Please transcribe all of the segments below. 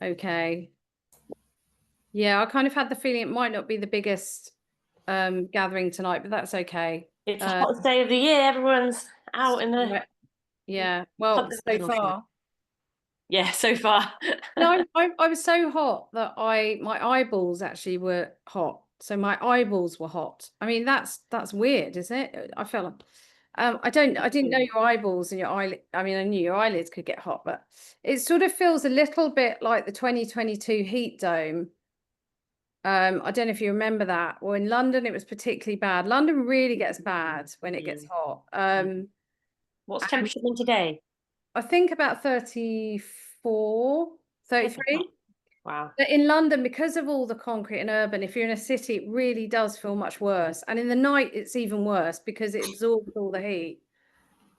Okay. Yeah, I kind of had the feeling it might not be the biggest gathering tonight, but that's okay. It's the hottest day of the year. Everyone's out in the yeah. Well, so far. Yeah, so far. No, I was so hot that my eyeballs actually were hot. So my eyeballs were hot. I mean, that's weird, isn't it? I felt I didn't know your eyeballs and your eyelid. I mean, I knew your eyelids could get hot, but it sort of feels a little bit like the 2022 heat dome. I don't know if you remember that. Well, in London, it was particularly bad. London really gets bad when it gets hot. What's temperature been today? I think about 34, 33. Wow. But in London, because of all the concrete and urban, if you're in a city, it really does feel much worse. And in the night, it's even worse because it absorbs all the heat.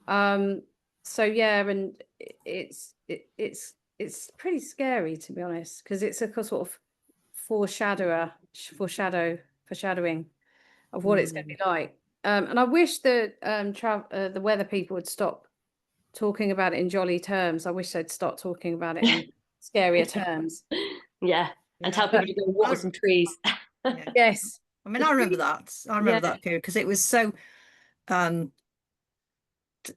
So yeah, and it's pretty scary, to be honest, because it's a sort of foreshadowing of what it's going to be like. And I wish that the weather people would stop talking about it in jolly terms. I wish they'd start talking about it in scarier terms. Yeah, and tell people to go water some trees. Yes. I mean, I remember that. I remember that period because it was so.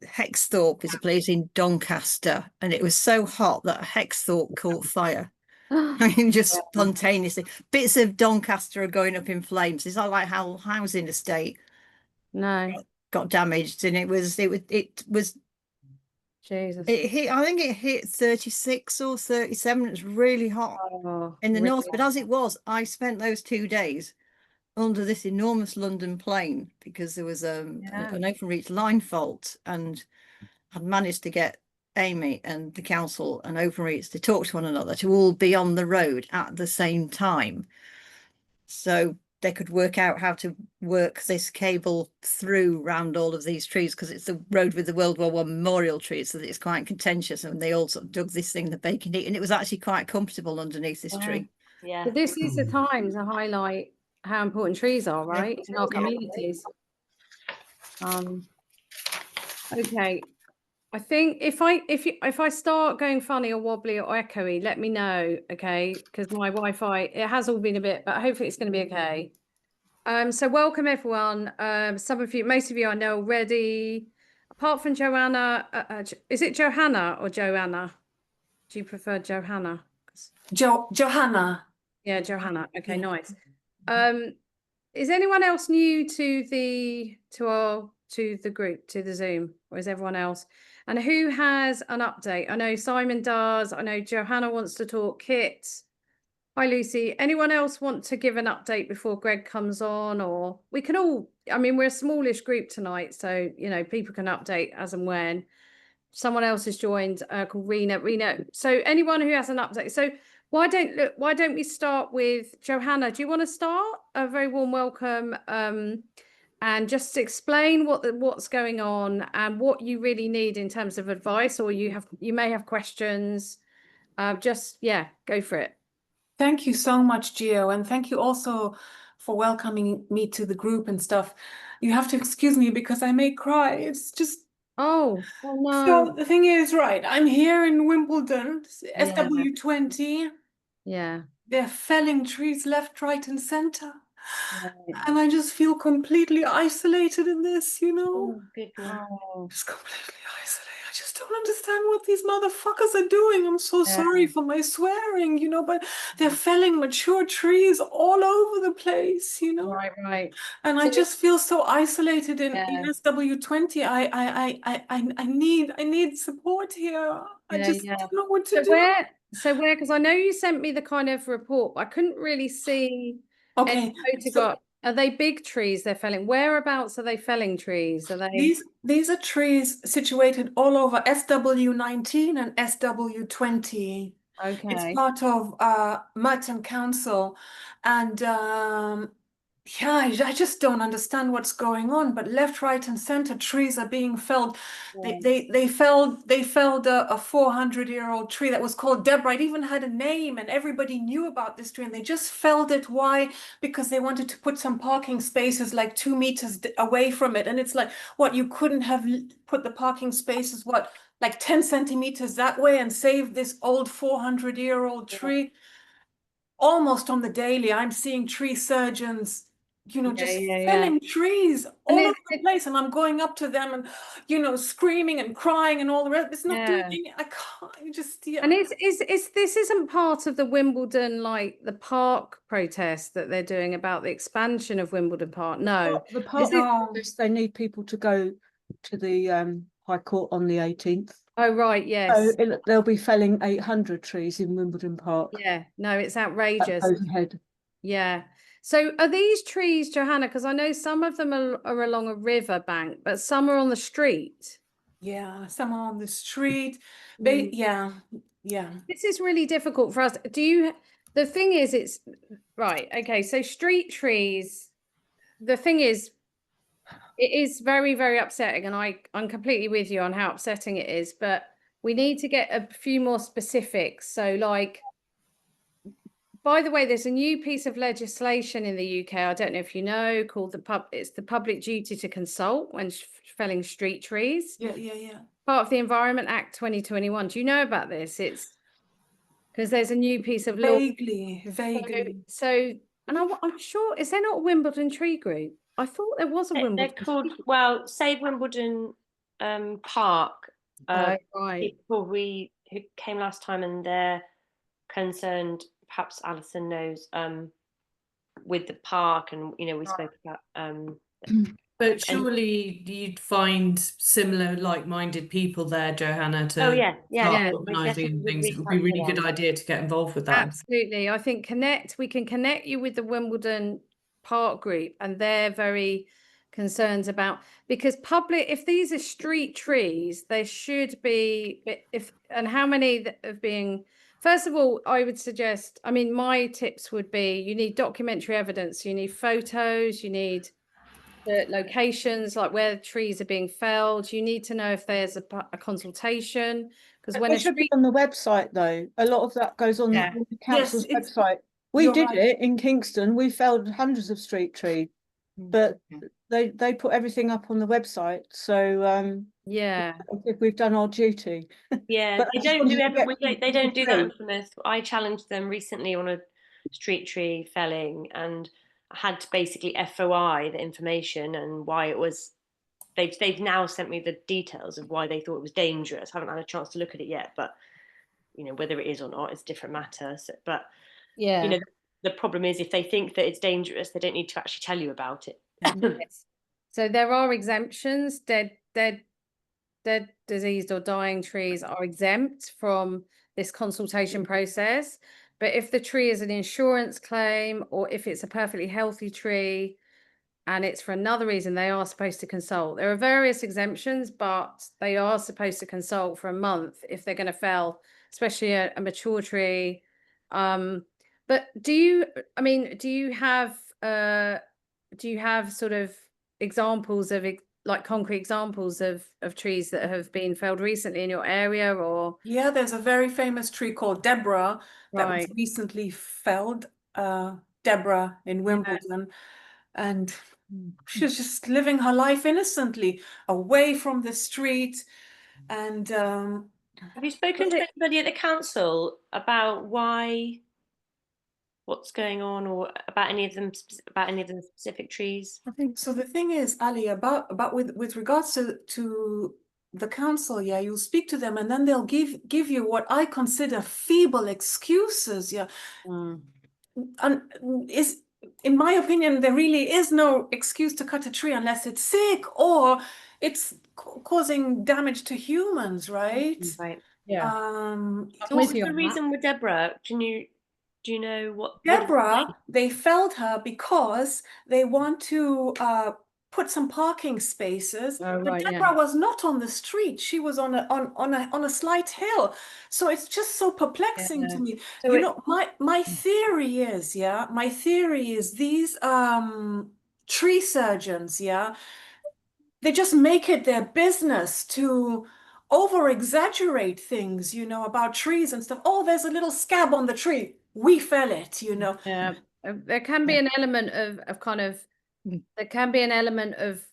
Hexthorpe is a place in Doncaster, and it was so hot that Hexthorpe caught fire. I mean, just spontaneously, bits of Doncaster are going up in flames. It's not like how housing estate got damaged, and it was Jesus. It hit. I think it hit 36 or 37. It was really hot in the north. But as it was, I spent those 2 days under this enormous London plane because there was an Openreach line fault, and I'd managed to get Amy and the council and Openreach to talk to one another to all be on the road at the same time, so they could work out how to work this cable through round all of these trees, because it's the road with the World War I memorial trees, so that it's quite contentious, and they all sort of dug this thing that they can eat, and it was actually quite comfortable underneath this tree. Yeah. But this is the time to highlight how important trees are, right, in our communities. Okay. I think if I start going funny or wobbly or echoey, let me know, okay? Because my Wi-Fi, it has all been a bit, but hopefully it's going to be okay. So welcome everyone. Some of you, most of you I know already. Apart from Joanna, is it Johanna or Joanna? Do you prefer Johanna? Johanna. Yeah, Johanna. Okay, nice. Is anyone else new to the group, to the Zoom, or is everyone else? And who has an update? I know Simon does. I know Johanna wants to talk. Kit. Hi, Lucy. Anyone else want to give an update before Greg comes on? Or we can all, I mean, we're a smallish group tonight, so, you know, people can update as and when. Someone else has joined called Rena. So anyone who has an update. So why don't we start with Johanna? Do you want to start? A very warm welcome. And just explain what's going on and what you really need in terms of advice, or you may have questions. Go for it. Thank you so much, Gio, and thank you also for welcoming me to the group and stuff. You have to excuse me because I may cry. It's just oh no. So the thing is, right, I'm here in Wimbledon, SW20. Yeah. They're felling trees left, right, and center. And I just feel completely isolated in this, you know? Just completely isolated. I just don't understand what these motherfuckers are doing. I'm so sorry for my swearing, you know, but they're felling mature trees all over the place, you know? Right. And I just feel so isolated in SW20. I need support here. I just don't know what to do. Where, because I know you sent me the kind of report, but I couldn't really see any photograph. Are they big trees they're felling? Whereabouts are they felling trees? Are they these are trees situated all over SW19 and SW20. Okay. It's part of Merton Council, and I just don't understand what's going on. But left, right, and center, trees are being felled. They felled a 400-year-old tree that was called Deborah. It even had a name, and everybody knew about this tree. And they just felled it. Why? Because they wanted to put some parking spaces like 2 meters away from it. And it's like, what, you couldn't have put the parking spaces like 10 centimeters that way and save this old 400-year-old tree. Almost on the daily, I'm seeing tree surgeons, you know, just felling trees all over the place, and I'm going up to them and, you know, screaming and crying and all the rest. It's not doing anything. I can't just. And this isn't part of the Wimbledon, like the park protest that they're doing about the expansion of Wimbledon Park. No, the park they need people to go to the High Court on the 18th. Oh, right, yes. So they'll be felling 800 trees in Wimbledon Park. Yeah, no, it's outrageous. Overhead. Yeah. So are these trees, Johanna, because I know some of them are along a river bank, but some are on the street. Yeah, some are on the street. Yeah. This is really difficult for us. The thing is, it's right. Okay, so street trees, the thing is, it is very, very upsetting, and I'm completely with you on how upsetting it is, but we need to get a few more specifics. So, like, by the way, there's a new piece of legislation in the UK, I don't know if you know, called it's the Public Duty to Consult when felling street trees. Yeah. Part of the Environment Act 2021. Do you know about this? It's because there's a new piece of law. Vaguely. So, and I'm sure, is there not a Wimbledon Tree Group? I thought there was a Wimbledon. They're called, Save Wimbledon Park. Right. People who came last time, and they're concerned, perhaps Alison knows, with the park, and you know, we spoke about but surely you'd find similar like-minded people there, Johanna, to start organising things. It would be a really good idea to get involved with that. Absolutely. I think we can connect you with the Wimbledon Park group, and they're very concerned about, because if these are street trees, there should be, and how many of being, first of all, I would suggest, I mean, my tips would be, you need documentary evidence, you need photos, you need the locations, like where the trees are being felled. You need to know if there's a consultation, because when it should be on the website, though. A lot of that goes on the council's website. We did it in Kingston. We felled hundreds of street trees, but they put everything up on the website. So I think we've done our duty. Yeah, but they don't do that in Plymouth. I challenged them recently on a street tree felling, and I had to basically FOI the information and why it was. They've now sent me the details of why they thought it was dangerous. I haven't had a chance to look at it yet, but you know, whether it is or not, it's a different matter. So, but you know, the problem is, if they think that it's dangerous, they don't need to actually tell you about it. So there are exemptions. Dead, diseased or dying trees are exempt from this consultation process. But if the tree is an insurance claim, or if it's a perfectly healthy tree and it's for another reason, they are supposed to consult. There are various exemptions, but they are supposed to consult for a month if they're going to fell, especially a mature tree. But do you have sort of examples of like concrete examples of trees that have been felled recently in your area? Or there's a very famous tree called Deborah that was recently felled, Deborah in Wimbledon, and she was just living her life innocently away from the street. And have you spoken to anybody at the council about what's going on, or about any of them specific trees? I think so. The thing is, Ali, about with regards to the council, you'll speak to them, and then they'll give you what I consider feeble excuses. And in my opinion, there really is no excuse to cut a tree unless it's sick or it's causing damage to humans, right? Right. Yeah. So what's the reason with Deborah? Do you know what? Deborah, they felled her because they want to put some parking spaces. But Deborah was not on the street; she was on a slight hill. So it's just so perplexing to me. So you know, my theory is, these tree surgeons, they just make it their business to over exaggerate things, you know, about trees and stuff. Oh, there's a little scab on the tree. We fell it, you know. There can be an element of there can be an element of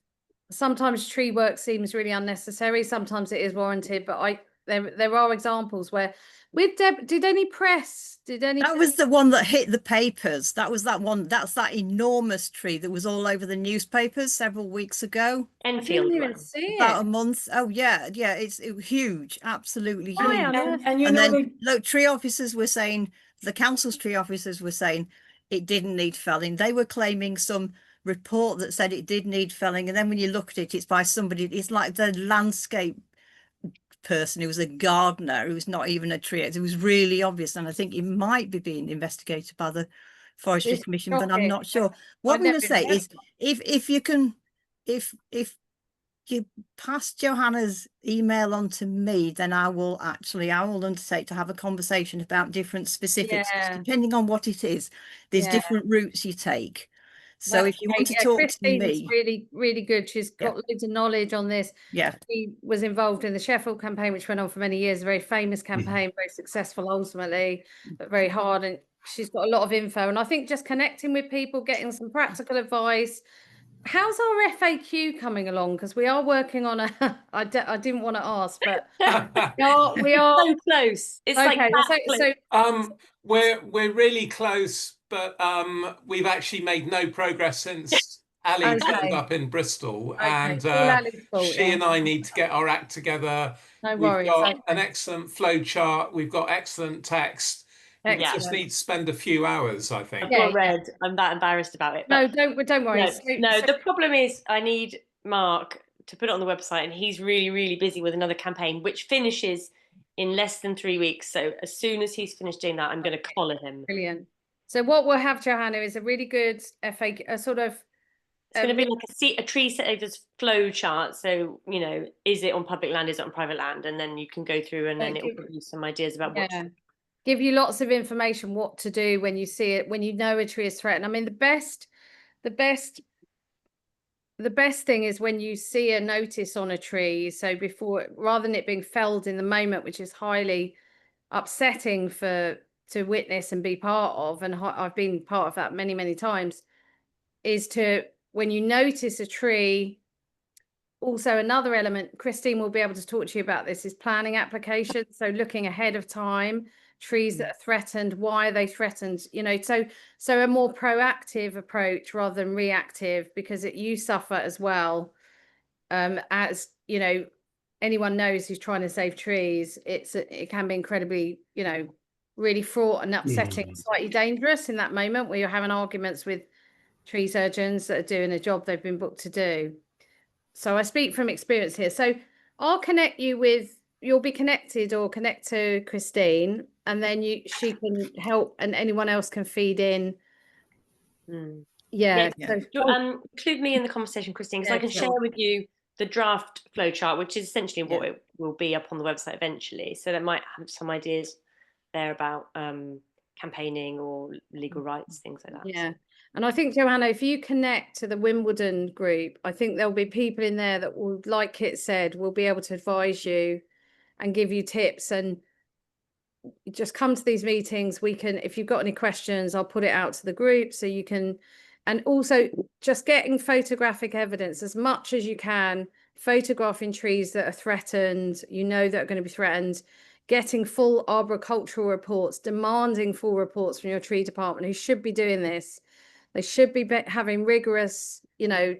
sometimes tree work seems really unnecessary. Sometimes it is warranted, but there are examples where with Deb, did any press, that was the one that hit the papers. That was that one. That's that enormous tree that was all over the newspapers several weeks ago. Enfield, I didn't even see about it. a month. Oh yeah, it was huge, absolutely huge. Why on earth? And then look, tree officers were saying, the council's tree officers were saying it didn't need felling. They were claiming some report that said it did need felling, and then when you look at it, it's by somebody. It's like the landscape person who was a gardener who's not even a tree. It was really obvious, and I think it might be being investigated by the Forestry Commission, but I'm not sure. What I'm going to say is, if you can, if you pass Johanna's email on to me, then I will undertake to have a conversation about different specifics. Depending on what it is, there's different routes you take. So if you want to talk to me, really, really good. She's got loads of knowledge on this. Yeah. She was involved in the Sheffield campaign, which went on for many years, a very famous campaign, very successful ultimately, but very hard. And she's got a lot of info. And I think just connecting with people, getting some practical advice. How's our FAQ coming along? Because we are working on a, I didn't want to ask, but we are so close. It's okay, like we're really close, but we've actually made no progress since Ali turned up in Bristol, and she and I need to get our act together. No worries. We've got an excellent flow chart. We've got excellent text. We just need to spend a few hours, I think. I've got read. I'm that embarrassed about it. No, don't worry. No, the problem is I need Mark to put it on the website, and he's really, really busy with another campaign, which finishes in less than 3 weeks. So as soon as he's finished doing that, I'm going to collar him. Brilliant. So what we'll have, Johanna, is a really good FAQ, a sort of... It's going to be like a tree savers flow chart. So, you know, is it on public land? Is it on private land? And then you can go through and then it will give you some ideas about what to do. Give you lots of information what to do when you see it, when you know a tree is threatened. I mean, the best thing is when you see a notice on a tree. So before, rather than it being felled in the moment, which is highly upsetting to witness and be part of, and I've been part of that many, many times, is to, when you notice a tree. Also, another element, Christine will be able to talk to you about this, is planning applications. So looking ahead of time, trees that are threatened, why are they threatened? You know, so a more proactive approach rather than reactive, because you suffer as well. As you know, anyone knows who's trying to save trees, it can be incredibly, you know, really fraught and upsetting, slightly dangerous in that moment where you're having arguments with tree surgeons that are doing a job they've been booked to do. So I speak from experience here. So I'll connect you with, you'll be connected or connect to Christine, and then she can help, and anyone else can feed in. So include me in the conversation, Christine, because I can share with you the draft flowchart, which is essentially what it will be up on the website eventually. So that might have some ideas there about campaigning or legal rights, things like that. Yeah. And I think, Johanna, if you connect to the Wimbledon group, I think there'll be people in there that will, like Kit said, will be able to advise you and give you tips. And just come to these meetings. We can, if you've got any questions, I'll put it out to the group so you can, and also just getting photographic evidence as much as you can, photographing trees that are threatened, you know, that are going to be threatened, getting full arboricultural reports, demanding full reports from your tree department, who should be doing this. They should be having rigorous, you know,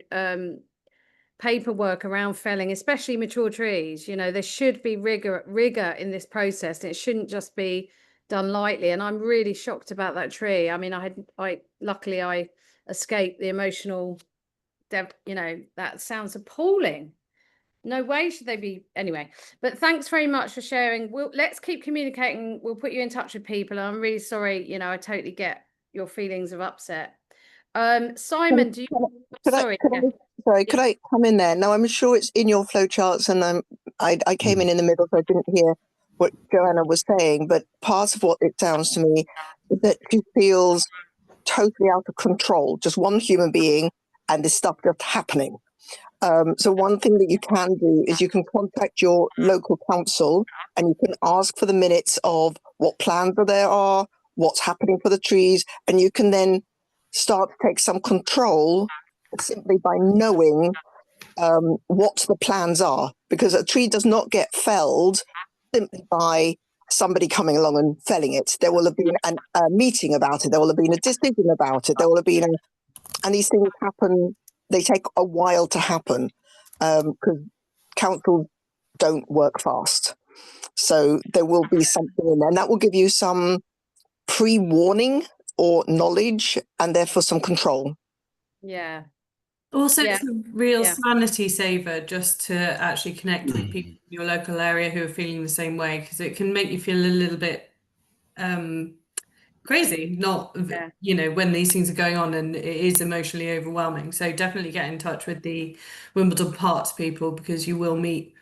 paperwork around felling, especially mature trees. You know, there should be rigor in this process, and it shouldn't just be done lightly. And I'm really shocked about that tree. I mean, luckily I escaped the emotional, you know, that sounds appalling. No way should they be, anyway. But thanks very much for sharing. Let's keep communicating. We'll put you in touch with people. I'm really sorry, you know, I totally get your feelings of upset. Simon, do you? Could I come in there? Now, I'm sure it's in your flowcharts, and I came in the middle, so I didn't hear what Johanna was saying. But part of what it sounds to me is that she feels totally out of control, just one human being, and this stuff just happening. So one thing that you can do is you can contact your local council, and you can ask for the minutes of what plans there are, what's happening for the trees, and you can then start to take some control simply by knowing what the plans are, because a tree does not get felled simply by somebody coming along and felling it. There will have been a meeting about it. There will have been a decision about it. There will have been and these things happen. They take a while to happen because councils don't work fast. So there will be something in there, and that will give you some pre-warning or knowledge, and therefore some control. Yeah. Also, it's a real sanity saver just to actually connect with people in your local area who are feeling the same way, because it can make you feel a little bit crazy, when these things are going on, and it is emotionally overwhelming. So definitely get in touch with the Wimbledon Parks people, because you will meet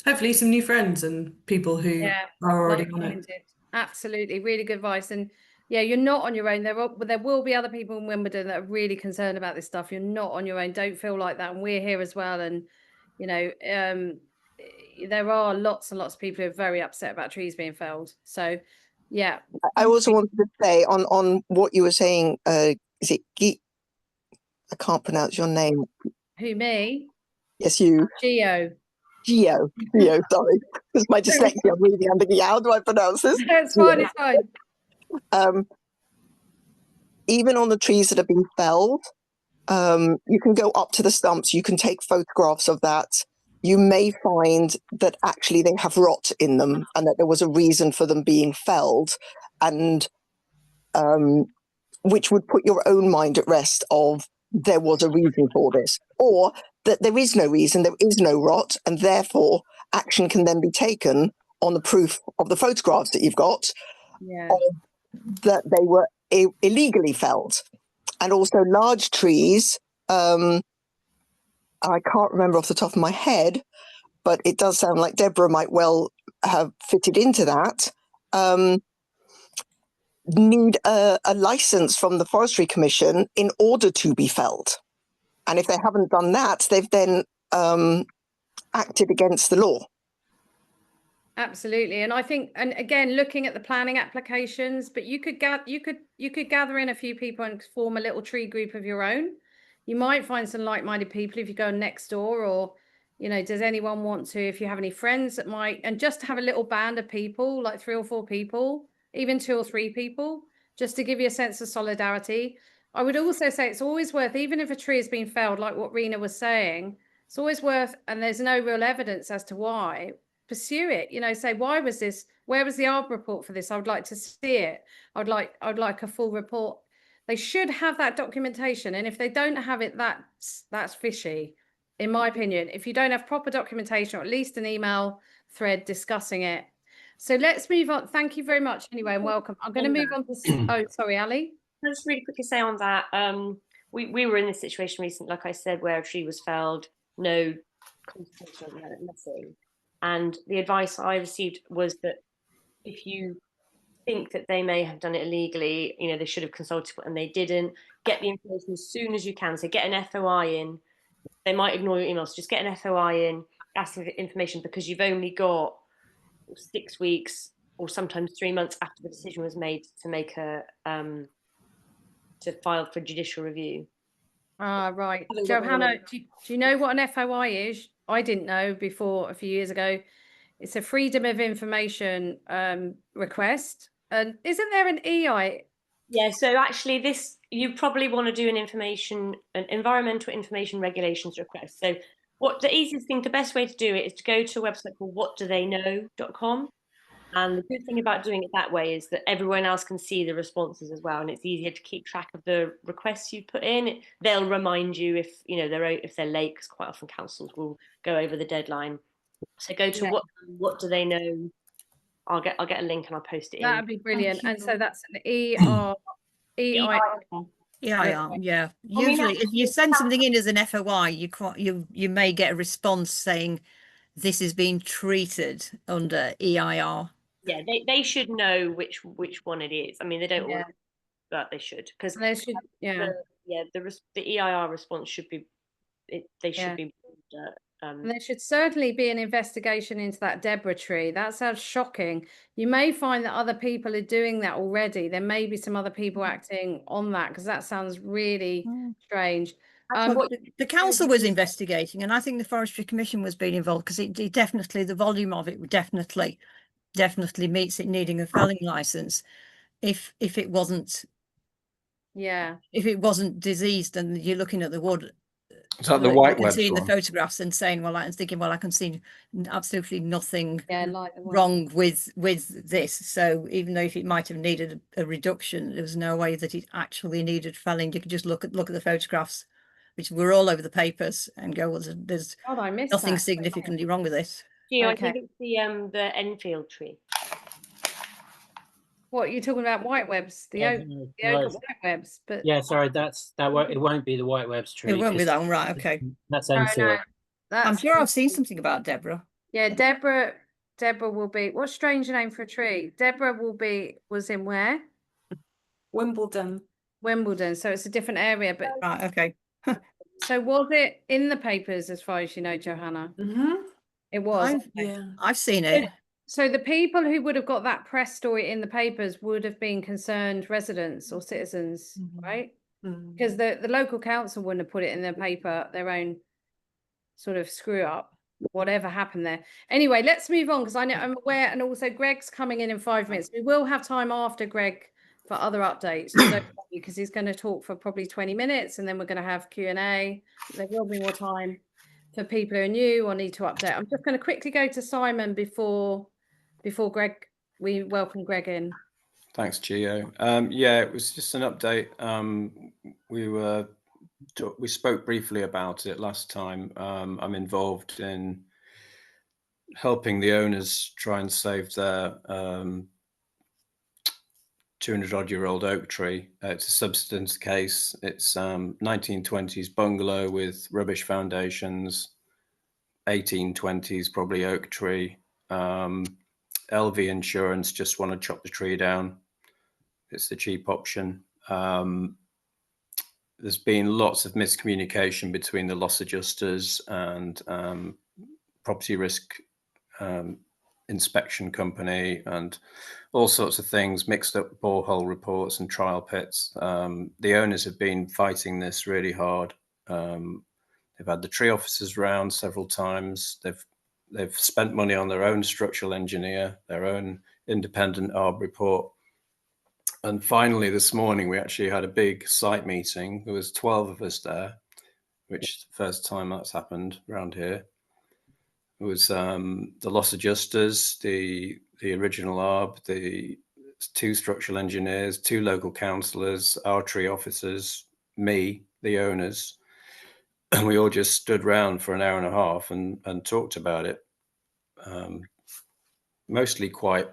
hopefully some new friends and people who are already on it. Absolutely, really good advice. And you're not on your own. There will be other people in Wimbledon that are really concerned about this stuff. You're not on your own. Don't feel like that. And we're here as well. And there are lots and lots of people who are very upset about trees being felled. So I also wanted to say on what you were saying, is it I can't pronounce your name. Who, me? Yes, you. Geo, sorry. Because my dyslexia, I'm really thinking, how do I pronounce this? It's fine, it's fine. Even on the trees that have been felled, you can go up to the stumps, you can take photographs of that. You may find that actually they have rot in them, and that there was a reason for them being felled, and which would put your own mind at rest of there was a reason for this, or that there is no reason, there is no rot, and therefore action can then be taken on the proof of the photographs that you've got that they were illegally felled. And also large trees, I can't remember off the top of my head, but it does sound like Deborah might well have fitted into that, need a license from the Forestry Commission in order to be felled. And if they haven't done that, they've then acted against the law. Absolutely. And I think, and again, looking at the planning applications, but you could gather in a few people and form a little tree group of your own. You might find some like-minded people if you go next door, or does anyone want to, if you have any friends that might, and just have a little band of people, like 3 or 4 people, even 2 or 3 people, just to give you a sense of solidarity. I would also say it's always worth, even if a tree has been felled, like what Rena was saying, it's always worth, and there's no real evidence as to why, pursue it. Say, why was this, where was the arbor report for this? I would like to see it. I'd like a full report. They should have that documentation, and if they don't have it, that's fishy, in my opinion. If you don't have proper documentation, or at least an email thread discussing it. So let's move on. Thank you very much anyway, and welcome. I'm going to move on to oh, sorry, Ali. I'll just really quickly say on that, we were in this situation recently, like I said, where a tree was felled, no consultation, nothing. And the advice I received was that if you think that they may have done it illegally, they should have consulted, and they didn't. Get the information as soon as you can. So get an FOI in. They might ignore your emails. Just get an FOI in, ask for information, because you've only got 6 weeks or sometimes 3 months after the decision was made to make to file for judicial review. Right. Johanna, do you know what an FOI is? I didn't know before a few years ago. It's a freedom of information request. And isn't there an EI? Yeah, so actually you probably want to do an environmental information regulations request. So the best way to do it is to go to a website called whatdotheyknow.com. And the good thing about doing it that way is that everyone else can see the responses as well, and it's easier to keep track of the requests you put in. They'll remind you if they're late, because quite often councils will go over the deadline. So go to what do they know? I'll get a link and I'll post it in. That'd be brilliant. And so that's an EIR. Yeah. Usually, if you send something in as an FOI, you may get a response saying this is being treated under EIR. Yeah, they should know which one it is. I mean, they don't all, but they should, because they should. The EIR response should be. They should be. And there should certainly be an investigation into that Deborah tree. That sounds shocking. You may find that other people are doing that already. There may be some other people acting on that, because that sounds really strange. The council was investigating, and I think the Forestry Commission was being involved, because it definitely, the volume of it would definitely meets it needing a felling license if it wasn't diseased, and you're looking at the wood. Is that the white webs seeing the one? photographs and saying, well, I was thinking, well, I can see absolutely nothing wrong with this. So even though if it might have needed a reduction, there was no way that it actually needed felling. You could just look at the photographs, which were all over the papers, and go, well, there's nothing significantly wrong with this. Yeah, I think it's the Enfield tree. What you're talking about, white webs, the oak white webs, but yeah, sorry, it won't be the white webs tree. It won't be that one, right? Okay, that's Enfield. I'm sure I've seen something about Deborah. Yeah, Deborah will be. What strange name for a tree? Deborah was in where? Wimbledon. So it's a different area, but right, okay. So was it in the papers, as far as you know, Johanna? It was. I've seen it. So the people who would have got that press story in the papers would have been concerned residents or citizens, right? Because the local council wouldn't have put it in their paper, their own sort of screw up, whatever happened there. Anyway, let's move on, because I'm aware, and also Greg's coming in 5 minutes. We will have time after Greg for other updates, because he's going to talk for probably 20 minutes, and then we're going to have Q&A. There will be more time for people who are new or need to update. I'm just going to quickly go to Simon before Greg, we welcome Greg in. Thanks, Gio. Yeah, it was just an update. We spoke briefly about it last time. I'm involved in helping the owners try and save their 200-odd-year-old oak tree. It's a subsidence case. It's 1920s bungalow with rubbish foundations, 1820s probably oak tree. LV Insurance just want to chop the tree down. It's the cheap option. There's been lots of miscommunication between the loss adjusters and property risk inspection company, and all sorts of things, mixed up borehole reports and trial pits. The owners have been fighting this really hard. They've had the tree officers round several times. They've spent money on their own structural engineer, their own independent ARB report. And finally, this morning, we actually had a big site meeting. There was 12 of us there, which is the first time that's happened around here. It was the loss adjusters, the original ARB, the 2 structural engineers, 2 local councillors, our tree officers, me, the owners. And we all just stood round for an hour and a half and talked about it, mostly quite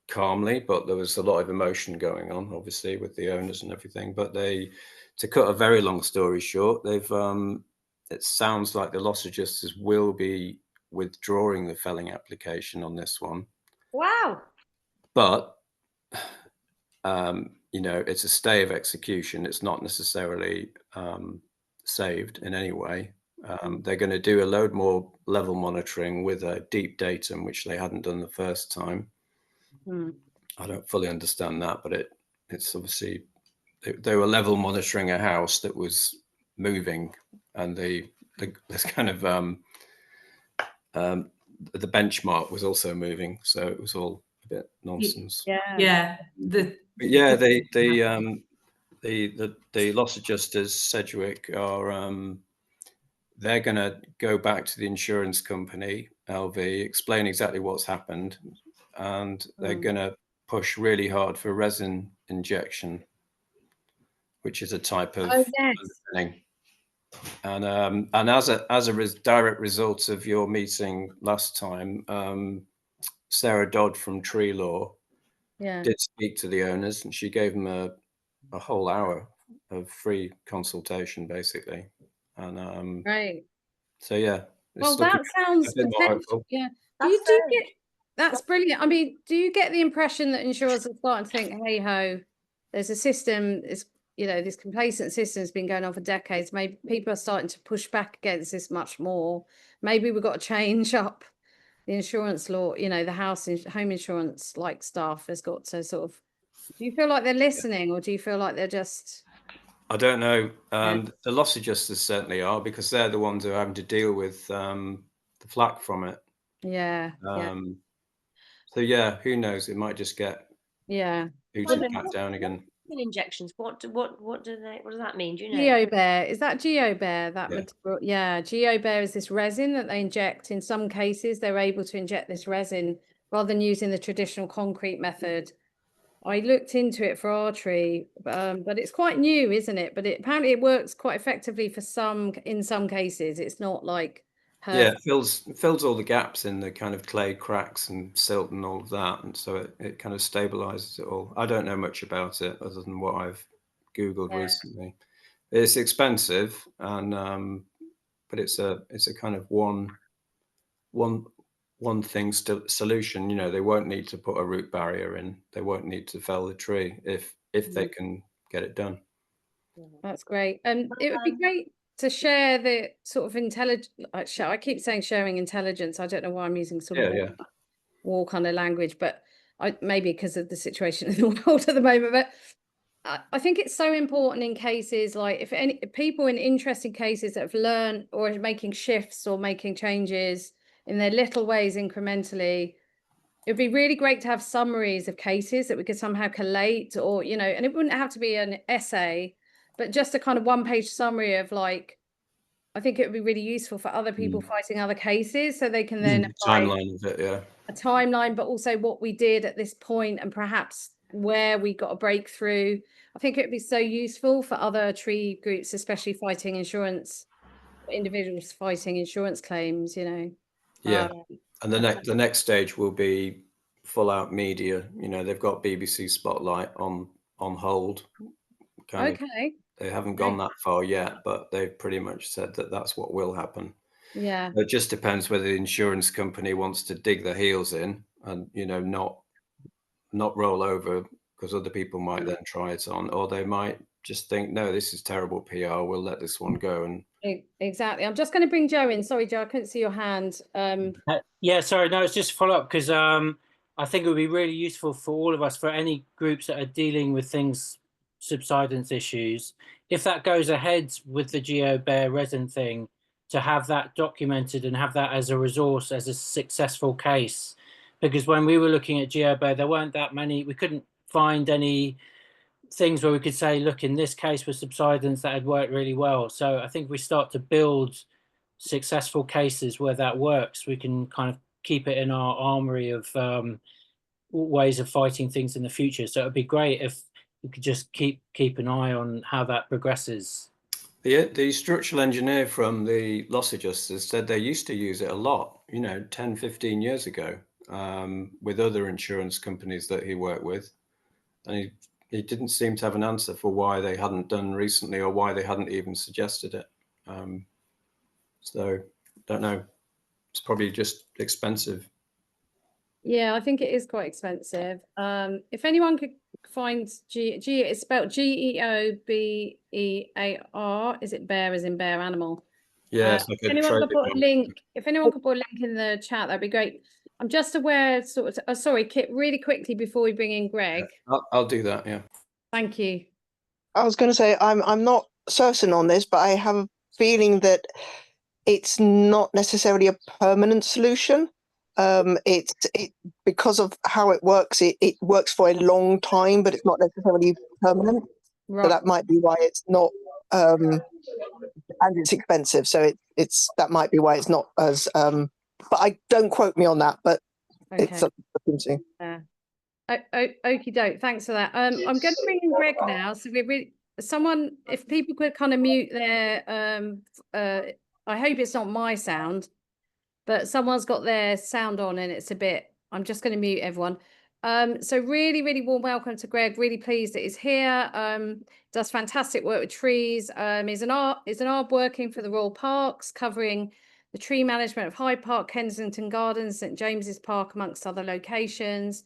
calmly, but there was a lot of emotion going on, obviously, with the owners and everything. But to cut a very long story short, it sounds like the loss adjusters will be withdrawing the felling application on this one. Wow. But it's a stay of execution. It's not necessarily saved in any way. They're going to do a load more level monitoring with a deep datum, which they hadn't done the first time. I don't fully understand that, but it's obviously they were level monitoring a house that was moving, and this kind of the benchmark was also moving, so it was all a bit nonsense. The loss adjusters, Sedgwick, are they're going to go back to the insurance company, LV, explain exactly what's happened, and they're going to push really hard for resin injection, which is a type of underpinning. And as a direct result of your meeting last time, Sarah Dodd from Tree Law did speak to the owners, and she gave them a whole hour of free consultation, basically. And so well, that sounds potential. That's brilliant. I mean, do you get the impression that insurers are starting to think, hey ho, there's a system, this complacent system has been going on for decades. Maybe people are starting to push back against this much more. Maybe we've got to change up the insurance law, the home insurance like stuff has got to sort of, do you feel like they're listening, or do you feel like they're just I don't know. The loss adjusters certainly are, because they're the ones who are having to deal with the flak from it. Yeah. So yeah, who knows? It might just get hooted back down again. Injections. What does that mean? Do you know? GeoBear, is that GeoBear? That material? Yeah, GeoBear is this resin that they inject. In some cases, they're able to inject this resin rather than using the traditional concrete method. I looked into it for our tree, but it's quite new, isn't it? But apparently it works quite effectively for in some cases. It's not like perfect. Yeah, it fills all the gaps in the kind of clay cracks and silt and all of that, and so it kind of stabilizes it all. I don't know much about it other than what I've Googled recently. It's expensive, and but it's a kind of one thing solution. You know, they won't need to put a root barrier in. They won't need to fell the tree if they can get it done. That's great. It would be great to share the sort of intelligence. I keep saying sharing intelligence. I don't know why I'm using sort of war kind of language, but maybe because of the situation in the world at the moment. But I think it's so important in cases like if any people in interesting cases that have learned or are making shifts or making changes in their little ways incrementally, it'd be really great to have summaries of cases that we could somehow collate, or, you know, and it wouldn't have to be an essay, but just a kind of one-page summary of, like, I think it would be really useful for other people fighting other cases, so they can then timeline of it, a timeline, but also what we did at this point and perhaps where we got a breakthrough. I think it would be so useful for other tree groups, especially fighting insurance, individuals fighting insurance claims, you know. Yeah. And the next stage will be full out media. You know, they've got BBC Spotlight on hold. They haven't gone that far yet, but they've pretty much said that that's what will happen. Yeah. It just depends whether the insurance company wants to dig their heels in and, you know, not roll over, because other people might then try it on, or they might just think, no, this is terrible PR, we'll let this one go. And exactly. I'm just going to bring Joe in. Sorry, Joe, I couldn't see your hand. Yeah, sorry, no, it's just a follow up, because I think it would be really useful for all of us, for any groups that are dealing with things, subsidence issues, if that goes ahead with the GeoBear resin thing, to have that documented and have that as a resource, as a successful case. Because when we were looking at GeoBear, there weren't that many, we couldn't find any things where we could say, look, in this case with subsidence that had worked really well. So I think we start to build successful cases where that works, we can kind of keep it in our armory of ways of fighting things in the future. So it'd be great if we could just keep an eye on how that progresses. The structural engineer from the loss adjusters said they used to use it a lot, you know, 10, 15 years ago, with other insurance companies that he worked with. And he didn't seem to have an answer for why they hadn't done recently, or why they hadn't even suggested it. So don't know. It's probably just expensive. Yeah, I think it is quite expensive. If anyone could find it's spelled GeoBear. Is it bear as in bear animal? Yeah, it's like anyone could put a link. If anyone could put a link in the chat, that'd be great. I'm just aware, sort of. Sorry, Kit, really quickly before we bring in Greg. Yeah, I'll do that. Yeah. Thank you. I was going to say I'm not certain on this, but I have a feeling that it's not necessarily a permanent solution. It because of how it works. It works for a long time, but it's not necessarily permanent. Right. So that might be why it's not. And it's expensive, so it's that might be why it's not as. But I don't quote me on that. But it's something to look into. Okie doke. Thanks for that. I'm going to bring in Greg now. So someone, if people could kind of mute their. I hope it's not my sound, but someone's got their sound on and it's a bit. I'm just going to mute everyone. So really, really warm welcome to Greg. Really pleased that he's here. Does fantastic work with trees. He's an arb working for the Royal Parks, covering the tree management of Hyde Park, Kensington Gardens, St James's Park, amongst other locations.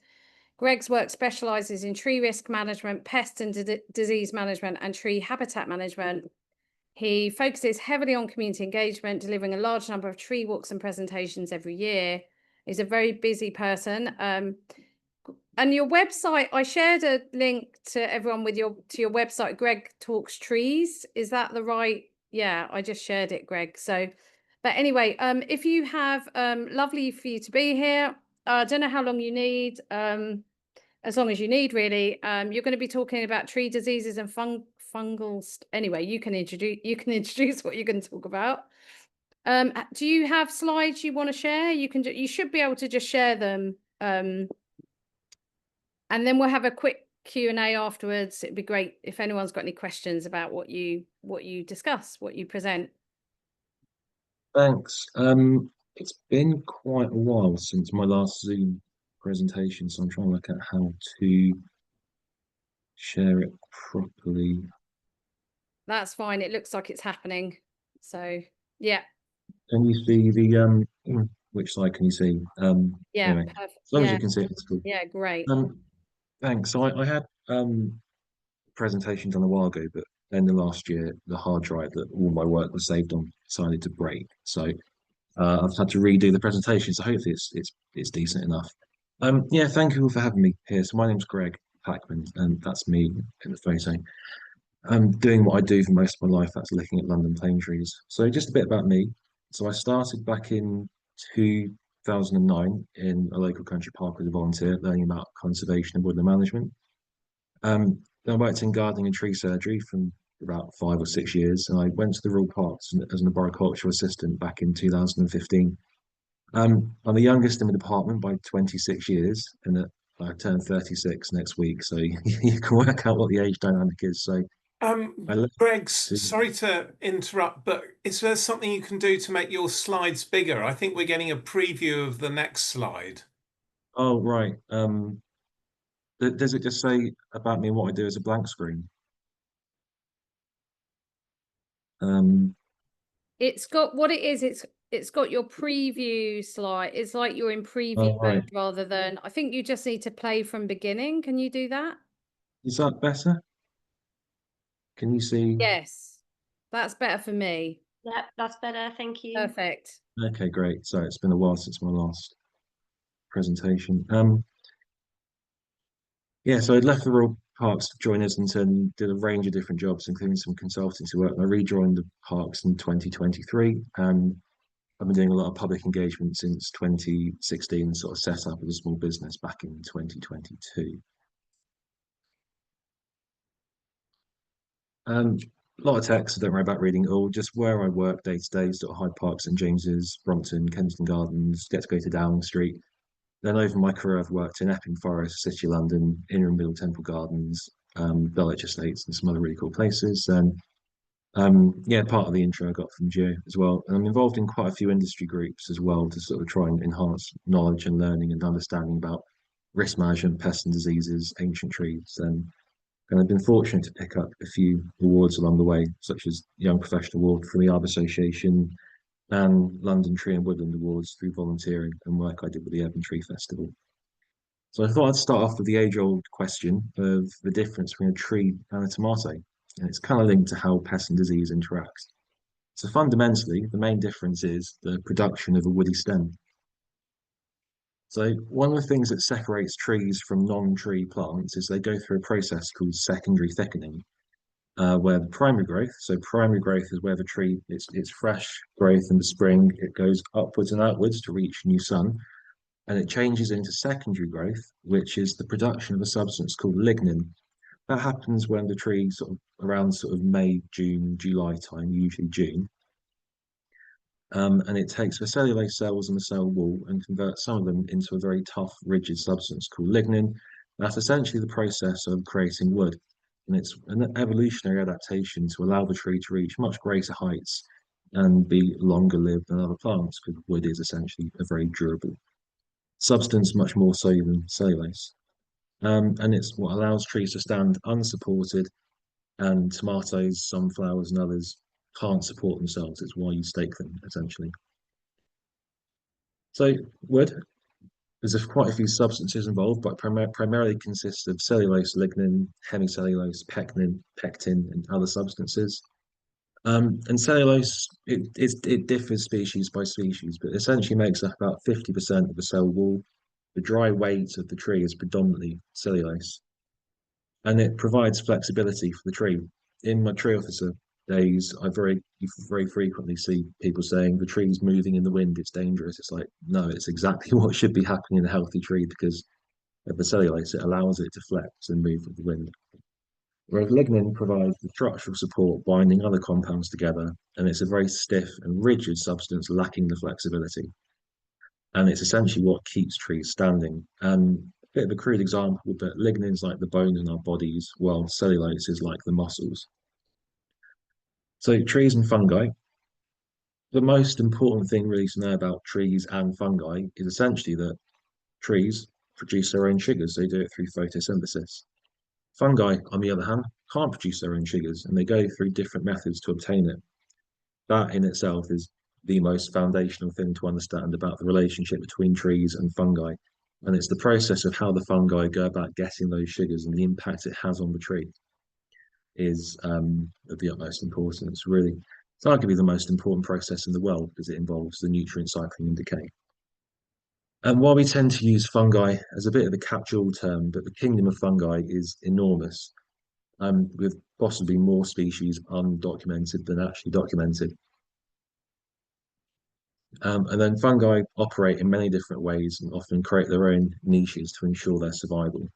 Greg's work specialises in tree risk management, pest and disease management, and tree habitat management. He focuses heavily on community engagement, delivering a large number of tree walks and presentations every year. He's a very busy person. And your website, I shared a link to everyone with your website, Greg Talks Trees. Is that the right? Yeah, I just shared it, Greg. So, but anyway, if you have, lovely for you to be here. I don't know how long you need, as long as you need, really. You're going to be talking about tree diseases and fungal. Anyway, you can introduce what you're going to talk about. Do you have slides you want to share? You should be able to just share them. And then we'll have a quick Q&A afterwards. It'd be great if anyone's got any questions about what you discuss, what you present. Thanks. It's been quite a while since my last Zoom presentation, so I'm trying to look at how to share it properly. That's fine. It looks like it's happening. So yeah. Can you see the which slide can you see? Yeah, anyway, perfect. as long as you can see it, it's cool. Yeah, great. Thanks. So I had presentation done a while ago, but then the last year the hard drive that all my work was saved on decided to break. So I've had to redo the presentation. So hopefully it's decent enough. Yeah, thank you all for having me here. So my name's Greg Packman, and that's me in the photo. I'm doing what I do for most of my life. That's looking at London plane trees. So just a bit about me. So I started back in 2009 in a local country park as a volunteer, learning about conservation and woodland management. Then I worked in gardening and tree surgery for about 5 or 6 years, and I went to the rural parks as an arboricultural assistant back in 2015. I'm the youngest in the department by 26 years, and I turn 36 next week, so you can work out what the age dynamic is. So, Greg, sorry to interrupt, but is there something you can do to make your slides bigger? I think we're getting a preview of the next slide. Oh, right. Does it just say about me and what I do as a blank screen? It's got what it is. It's got your preview slide. It's like you're in preview mode rather than. I think you just need to play from beginning. Can you do that? Is that better? Can you see? Yes, that's better for me. Yeah, that's better. Thank you. Perfect. Okay, great. So it's been a while since my last presentation. Yeah, so I'd left the rural parks to join Islington, did a range of different jobs, including some consultancy work. And I rejoined the parks in 2023, and I've been doing a lot of public engagement since 2016, sort of set up as a small business back in 2022. A lot of text, I don't worry about reading it all, just where I work day to day, sort of Hyde Park, St James's, Brompton, Kensington Gardens, get to go to Downing Street. Then over my career, I've worked in Epping Forest, City of London, Inner Middle Temple Gardens, Dulwich Estates, and some other really cool places. And yeah, part of the intro I got from Joe as well. And I'm involved in quite a few industry groups as well to sort of try and enhance knowledge and learning and understanding about risk management, pests and diseases, ancient trees. And I've been fortunate to pick up a few awards along the way, such as Young Professional Award from the Arbor Association and London Tree and Woodland Awards through volunteering and work I did with the Urban Tree Festival. So I thought I'd start off with the age-old question of the difference between a tree and a tomato. And it's kind of linked to how pest and disease interact. So fundamentally, the main difference is the production of a woody stem. So one of the things that separates trees from non-tree plants is they go through a process called secondary thickening, where the primary growth is where the tree, it's fresh growth in the spring, it goes upwards and outwards to reach new sun, and it changes into secondary growth, which is the production of a substance called lignin. That happens when the tree around May, June, July time, usually June. And it takes the cellulose cells in the cell wall and converts some of them into a very tough, rigid substance called lignin. That's essentially the process of creating wood. And it's an evolutionary adaptation to allow the tree to reach much greater heights and be longer lived than other plants, because wood is essentially a very durable substance, much more so than cellulose. And it's what allows trees to stand unsupported, and tomatoes, sunflowers, and others can't support themselves. It's why you stake them, essentially. So wood, there's quite a few substances involved, but primarily consists of cellulose, lignin, hemicellulose, pectin, and other substances. And cellulose, it differs species by species, but essentially makes up about 50% of the cell wall. the dry weight of the tree is predominantly cellulose, and it provides flexibility for the tree. In my tree officer days, you very frequently see people saying the tree's moving in the wind, it's dangerous. It's like, no, it's exactly what should be happening in a healthy tree, because of the cellulose, it allows it to flex and move with the wind. Whereas lignin provides the structural support binding other compounds together, and it's a very stiff and rigid substance lacking the flexibility. And it's essentially what keeps trees standing. And a bit of a crude example, but lignin's like the bone in our bodies, while cellulose is like the muscles. So trees and fungi. The most important thing really to know about trees and fungi is essentially that trees produce their own sugars. They do it through photosynthesis. Fungi, on the other hand, can't produce their own sugars, and they go through different methods to obtain it. That in itself is the most foundational thing to understand about the relationship between trees and fungi. And it's the process of how the fungi go about getting those sugars and the impact it has on the tree is of the utmost importance, really. It's arguably the most important process in the world because it involves the nutrient cycling and decay. And while we tend to use fungi as a bit of a catch-all term, but the kingdom of fungi is enormous, with possibly more species undocumented than actually documented. And then fungi operate in many different ways and often create their own niches to ensure their survival.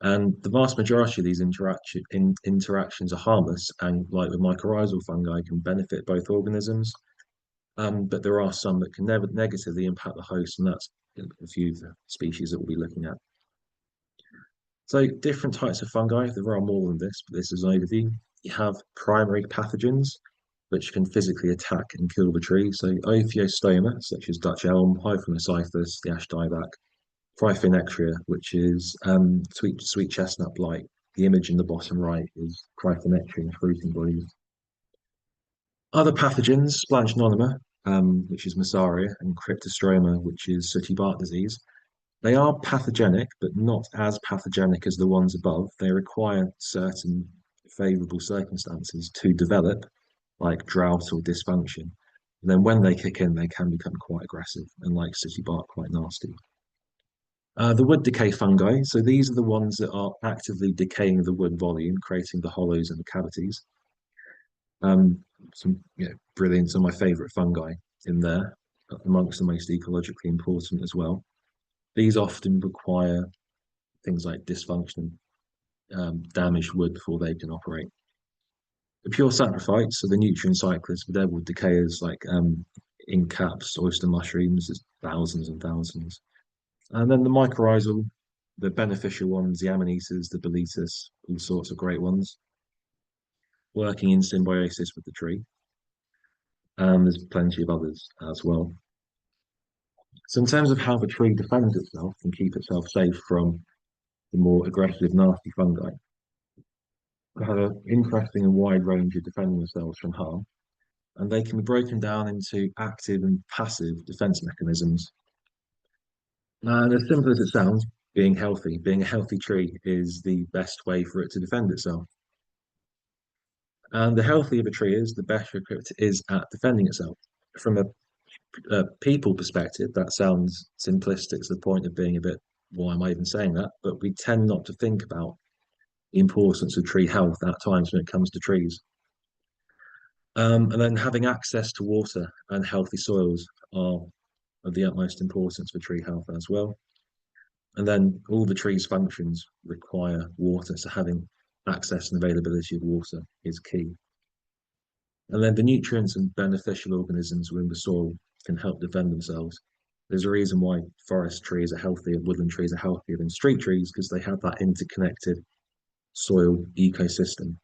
And the vast majority of these interactions are harmless, and like with mycorrhizal fungi, can benefit both organisms. But there are some that can negatively impact the host, and that's a few of the species that we'll be looking at. So different types of fungi, there are more than this, but this is an overview. You have primary pathogens, which can physically attack and kill the tree. So Ophiostoma, such as Dutch elm, Hyphalocyphus, the ash dieback, Cryphonectria, which is sweet chestnut blight. The image in the bottom right is Cryphonectria fruiting bodies. Other pathogens, Blanchinonema, which is Massaria, and Cryptostroma, which is sooty bark disease. They are pathogenic, but not as pathogenic as the ones above. They require certain favorable circumstances to develop, like drought or dysfunction. And then when they kick in, they can become quite aggressive and, like sooty bark, quite nasty. The wood decay fungi. So these are the ones that are actively decaying the wood volume, creating the hollows and the cavities. Brilliant. Some of my favorite fungi in there, amongst the most ecologically important as well. These often require things like dysfunction, damaged wood before they can operate. The pure saprophytes, so the nutrient cyclists, but their wood decayers like ink caps, oyster mushrooms, there's thousands and thousands. And then the mycorrhizal, the beneficial ones, the Amanita, the Boletus, all sorts of great ones, working in symbiosis with the tree. There's plenty of others as well. So in terms of how the tree defends itself and keep itself safe from the more aggressive, nasty fungi, they have an interesting and wide range of defending themselves from harm, and they can be broken down into active and passive defense mechanisms. And as simple as it sounds, being a healthy tree is the best way for it to defend itself. And the healthier the tree is, the better equipped it is at defending itself. From a people perspective, that sounds simplistic to the point of being a bit, why am I even saying that? But we tend not to think about the importance of tree health at times when it comes to trees. And then having access to water and healthy soils are of the utmost importance for tree health as well. And then all the tree's functions require water, so having access and availability of water is key. And then the nutrients and beneficial organisms within the soil can help defend themselves. There's a reason why forest trees are healthier, woodland trees are healthier than street trees, because they have that interconnected soil ecosystem.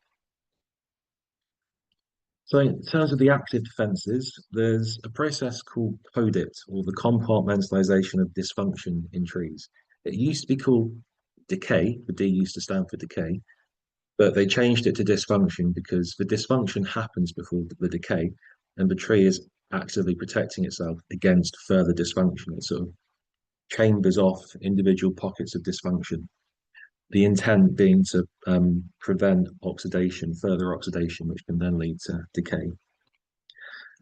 So in terms of the active defenses, there's a process called CODIT, or the compartmentalization of dysfunction in trees. It used to be called decay, the D used to stand for decay, but they changed it to dysfunction because the dysfunction happens before the decay, and the tree is actively protecting itself against further dysfunction. It sort of chambers off individual pockets of dysfunction. The intent being to prevent oxidation, further oxidation, which can then lead to decay.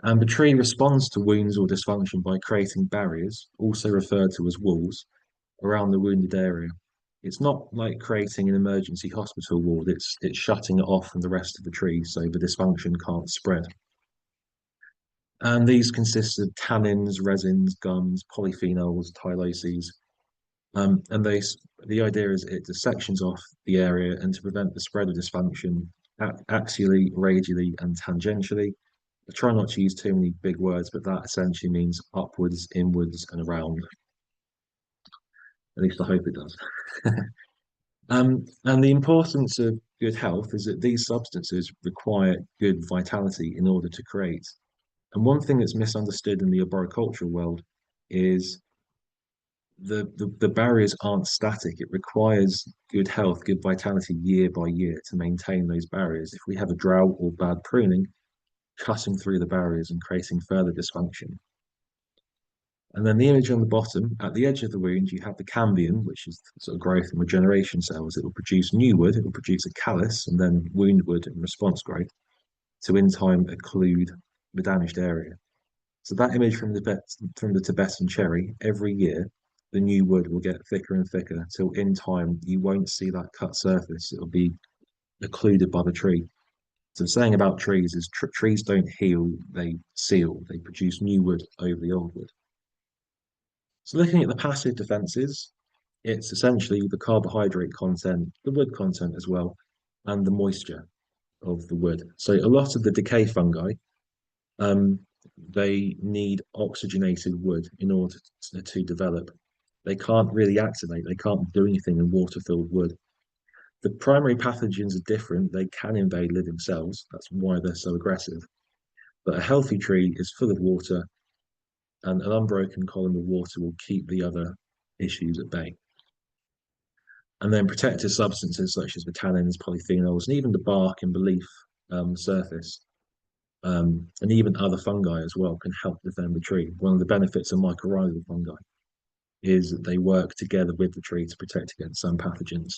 And the tree responds to wounds or dysfunction by creating barriers, also referred to as walls, around the wounded area. It's not like creating an emergency hospital ward, it's shutting it off from the rest of the tree so the dysfunction can't spread. And these consist of tannins, resins, gums, polyphenols, tyloses. And the idea is it sections off the area and to prevent the spread of dysfunction axially, radially, and tangentially. I try not to use too many big words, but that essentially means upwards, inwards, and around. At least I hope it does. And the importance of good health is that these substances require good vitality in order to create. And one thing that's misunderstood in the arboricultural world is the barriers aren't static. It requires good health, good vitality year by year to maintain those barriers. If we have a drought or bad pruning, cutting through the barriers and creating further dysfunction. And then the image on the bottom, at the edge of the wound, you have the cambium, which is sort of growth and regeneration cells. It will produce new wood, it will produce a callus, and then wound wood and response growth to in time occlude the damaged area. So that image from the Tibetan cherry, every year, the new wood will get thicker and thicker till in time you won't see that cut surface. It'll be occluded by the tree. So the saying about trees is trees don't heal, they seal. They produce new wood over the old wood. So looking at the passive defenses, it's essentially the carbohydrate content, the wood content as well, and the moisture of the wood. So a lot of the decay fungi, they need oxygenated wood in order to develop. They can't really activate, they can't do anything in water-filled wood. The primary pathogens are different. They can invade living cells. That's why they're so aggressive. But a healthy tree is full of water, and an unbroken column of water will keep the other issues at bay. And then protective substances such as the tannins, polyphenols, and even the bark and the leaf surface, and even other fungi as well can help defend the tree. One of the benefits of mycorrhizal fungi is that they work together with the tree to protect against some pathogens.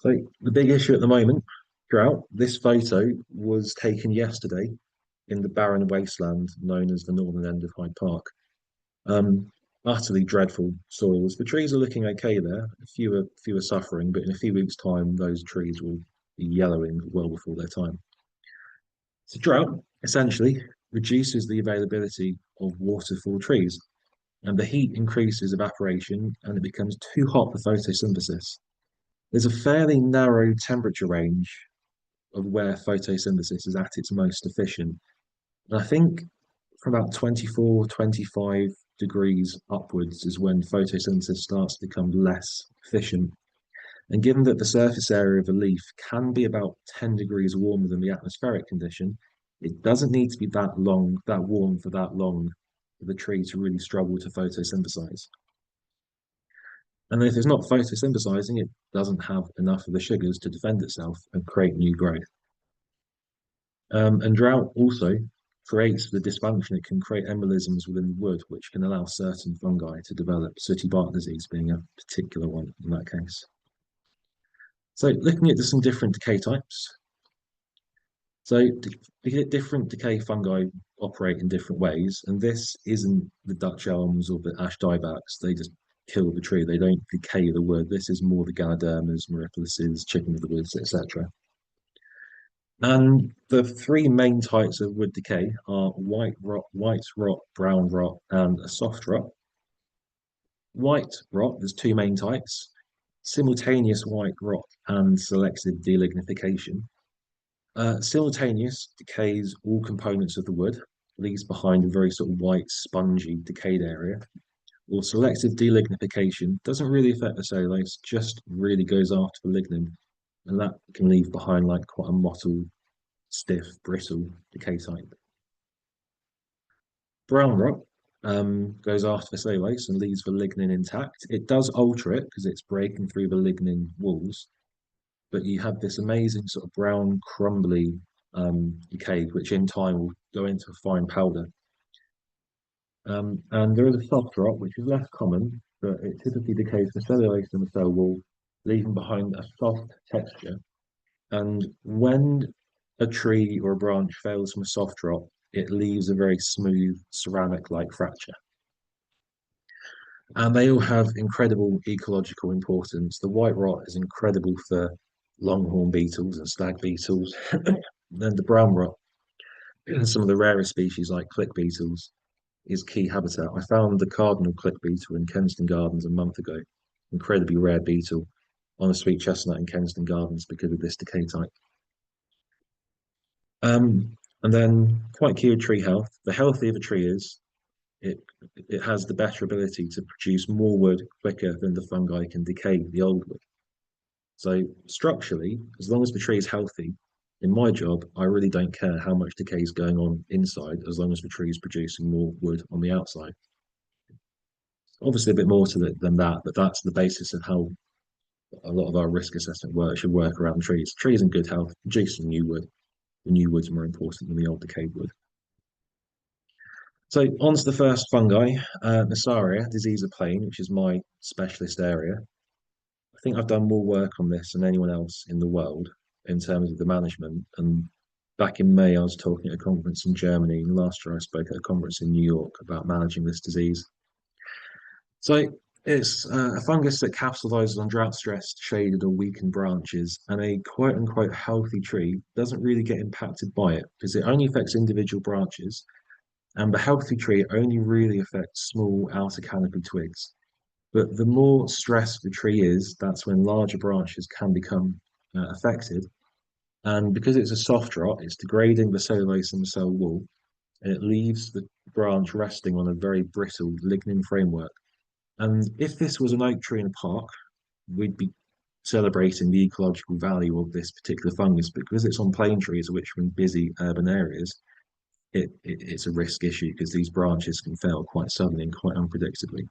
So the big issue at the moment, drought. This photo was taken yesterday in the barren wasteland known as the northern end of Hyde Park. Utterly dreadful soils. The trees are looking okay there. A few are suffering, but in a few weeks' time, those trees will be yellowing well before their time. So drought essentially reduces the availability of water for trees, and the heat increases evaporation, and it becomes too hot for photosynthesis. There's a fairly narrow temperature range of where photosynthesis is at its most efficient. And I think from about 24, 25 degrees upwards is when photosynthesis starts to become less efficient. And given that the surface area of a leaf can be about 10 degrees warmer than the atmospheric condition, it doesn't need to be that warm for that long for the tree to really struggle to photosynthesize. And if it's not photosynthesizing, it doesn't have enough of the sugars to defend itself and create new growth. And drought also creates the dysfunction. It can create embolisms within the wood, which can allow certain fungi to develop, sooty bark disease being a particular one in that case. So looking at some different decay types. So different decay fungi operate in different ways, and this isn't the Dutch elms or the ash diebacs. They just kill the tree. They don't decay the wood. This is more the Ganodermas, Myricalices, chicken of the woods, etc. And the three main types of wood decay are white rot, brown rot, and a soft rot. White rot, there's two main types: simultaneous white rot and selective delignification. Simultaneous decays all components of the wood, leaves behind a very sort of white, spongy, decayed area. Or selective delignification doesn't really affect the cellulose, just really goes after the lignin, and that can leave behind like quite a mottled, stiff, brittle decay type. Brown rot goes after the cellulose and leaves the lignin intact. It does alter it because it's breaking through the lignin walls, but you have this amazing sort of brown, crumbly decay, which in time will go into a fine powder. And there is a soft rot, which is less common, but it typically decays the cellulose in the cell wall, leaving behind a soft texture. And when a tree or a branch fails from a soft rot, it leaves a very smooth ceramic-like fracture. And they all have incredible ecological importance. The white rot is incredible for longhorn beetles and stag beetles. Then the brown rot, and some of the rarer species like click beetles, is key habitat. I found the cardinal click beetle in Kensington Gardens a month ago, incredibly rare beetle on a sweet chestnut in Kensington Gardens because of this decay type. And then quite key with tree health. The healthier the tree is, it has the better ability to produce more wood quicker than the fungi can decay the old wood. So structurally, as long as the tree is healthy, in my job, I really don't care how much decay is going on inside, as long as the tree is producing more wood on the outside. Obviously, a bit more to it than that, but that's the basis of how a lot of our risk assessment work should work around trees. Trees in good health, producing new wood. The new wood's more important than the old decayed wood. So on to the first fungi, Nasaria, disease of plane, which is my specialist area. I think I've done more work on this than anyone else in the world in terms of the management. And back in May, I was talking at a conference in Germany, and last year I spoke at a conference in New York about managing this disease. So it's a fungus that capitalizes on drought-stressed, shaded or weakened branches, and a quote-unquote healthy tree doesn't really get impacted by it because it only affects individual branches, and the healthy tree only really affects small outer canopy twigs. But the more stressed the tree is, that's when larger branches can become affected. And because it's a soft rot, it's degrading the cellulose in the cell wall, and it leaves the branch resting on a very brittle lignin framework. And if this was an oak tree in a park, we'd be celebrating the ecological value of this particular fungus, but because it's on plane trees, which are in busy urban areas, it's a risk issue because these branches can fail quite suddenly and quite unpredictably.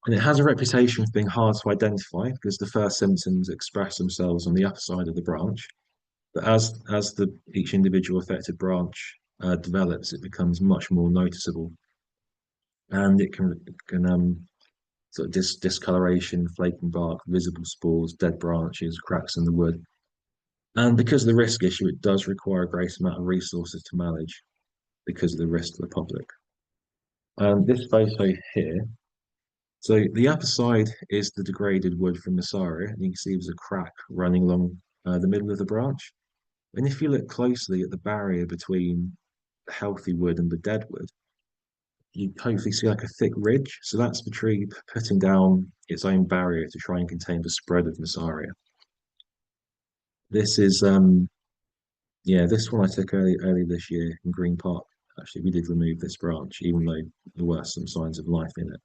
And it has a reputation for being hard to identify because the first symptoms express themselves on the upper side of the branch. But as each individual affected branch develops, it becomes much more noticeable. And it can sort of discoloration, flaking bark, visible spores, dead branches, cracks in the wood. And because of the risk issue, it does require a great amount of resources to manage because of the risk to the public. And this photo here, so the upper side is the degraded wood from Nasaria, and you can see there's a crack running along the middle of the branch. And if you look closely at the barrier between the healthy wood and the dead wood, you hopefully see like a thick ridge. So that's the tree putting down its own barrier to try and contain the spread of Nasaria. This is, this one I took early this year in Green Park. Actually, we did remove this branch, even though there were some signs of life in it.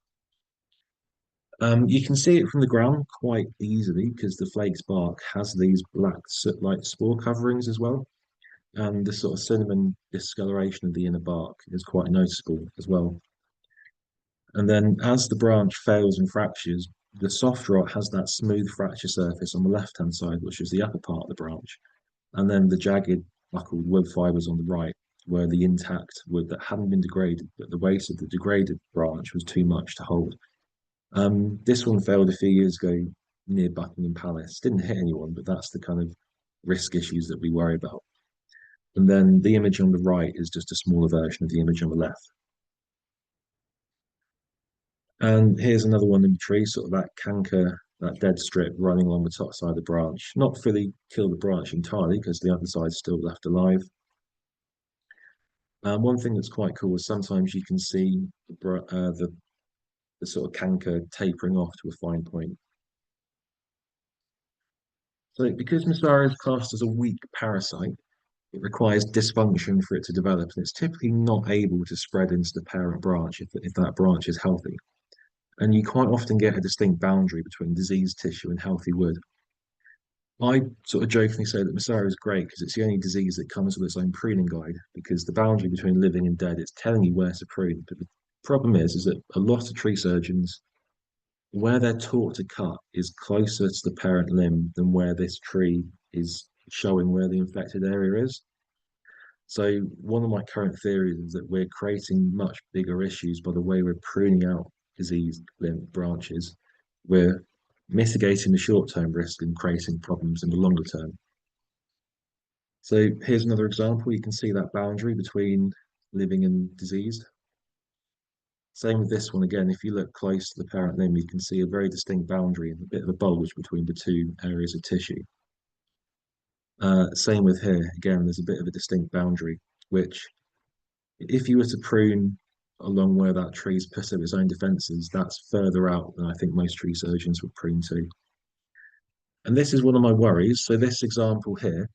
You can see it from the ground quite easily because the flake's bark has these black soot-like spore coverings as well. And the sort of cinnamon discoloration of the inner bark is quite noticeable as well. And then as the branch fails and fractures, the soft rot has that smooth fracture surface on the left-hand side, which is the upper part of the branch. And then the jagged, buckled wood fibers on the right, where the intact wood that hadn't been degraded, but the weight of the degraded branch was too much to hold. This one failed a few years ago near Buckingham Palace. Didn't hit anyone, but that's the kind of risk issues that we worry about. And then the image on the right is just a smaller version of the image on the left. And here's another one in the tree, sort of that canker, that dead strip running along the top side of the branch. Not fully killed the branch entirely because the other side's still left alive. One thing that's quite cool is sometimes you can see the sort of canker tapering off to a fine point. So because Nasaria is classed as a weak parasite, it requires dysfunction for it to develop, and it's typically not able to spread into the parent branch if that branch is healthy. And you quite often get a distinct boundary between diseased tissue and healthy wood. I sort of jokingly say that Nasaria is great because it's the only disease that comes with its own pruning guide, because the boundary between living and dead is telling you where to prune. But the problem is that a lot of tree surgeons, where they're taught to cut is closer to the parent limb than where this tree is showing where the infected area is. So one of my current theories is that we're creating much bigger issues by the way we're pruning out diseased limb branches. We're mitigating the short-term risk and creating problems in the longer term. So here's another example. You can see that boundary between living and diseased. Same with this one again. If you look close to the parent limb, you can see a very distinct boundary and a bit of a bulge between the two areas of tissue. Same with here. Again, there's a bit of a distinct boundary, which if you were to prune along where that tree's put up its own defences, that's further out than I think most tree surgeons would prune to. And this is one of my worries. So this example here,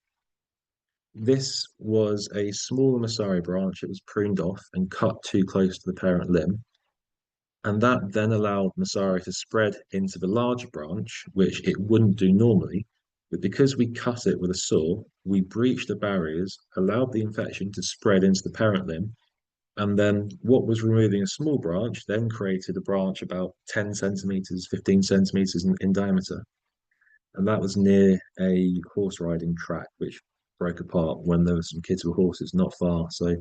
this was a smaller Masari branch. It was pruned off and cut too close to the parent limb. And that then allowed Masari to spread into the larger branch, which it wouldn't do normally. But because we cut it with a saw, we breached the barriers, allowed the infection to spread into the parent limb. And then what was removing a small branch then created a branch about 10 centimeters, 15 centimeters in diameter. And that was near a horse riding track, which broke apart when there were some kids with horses not far. So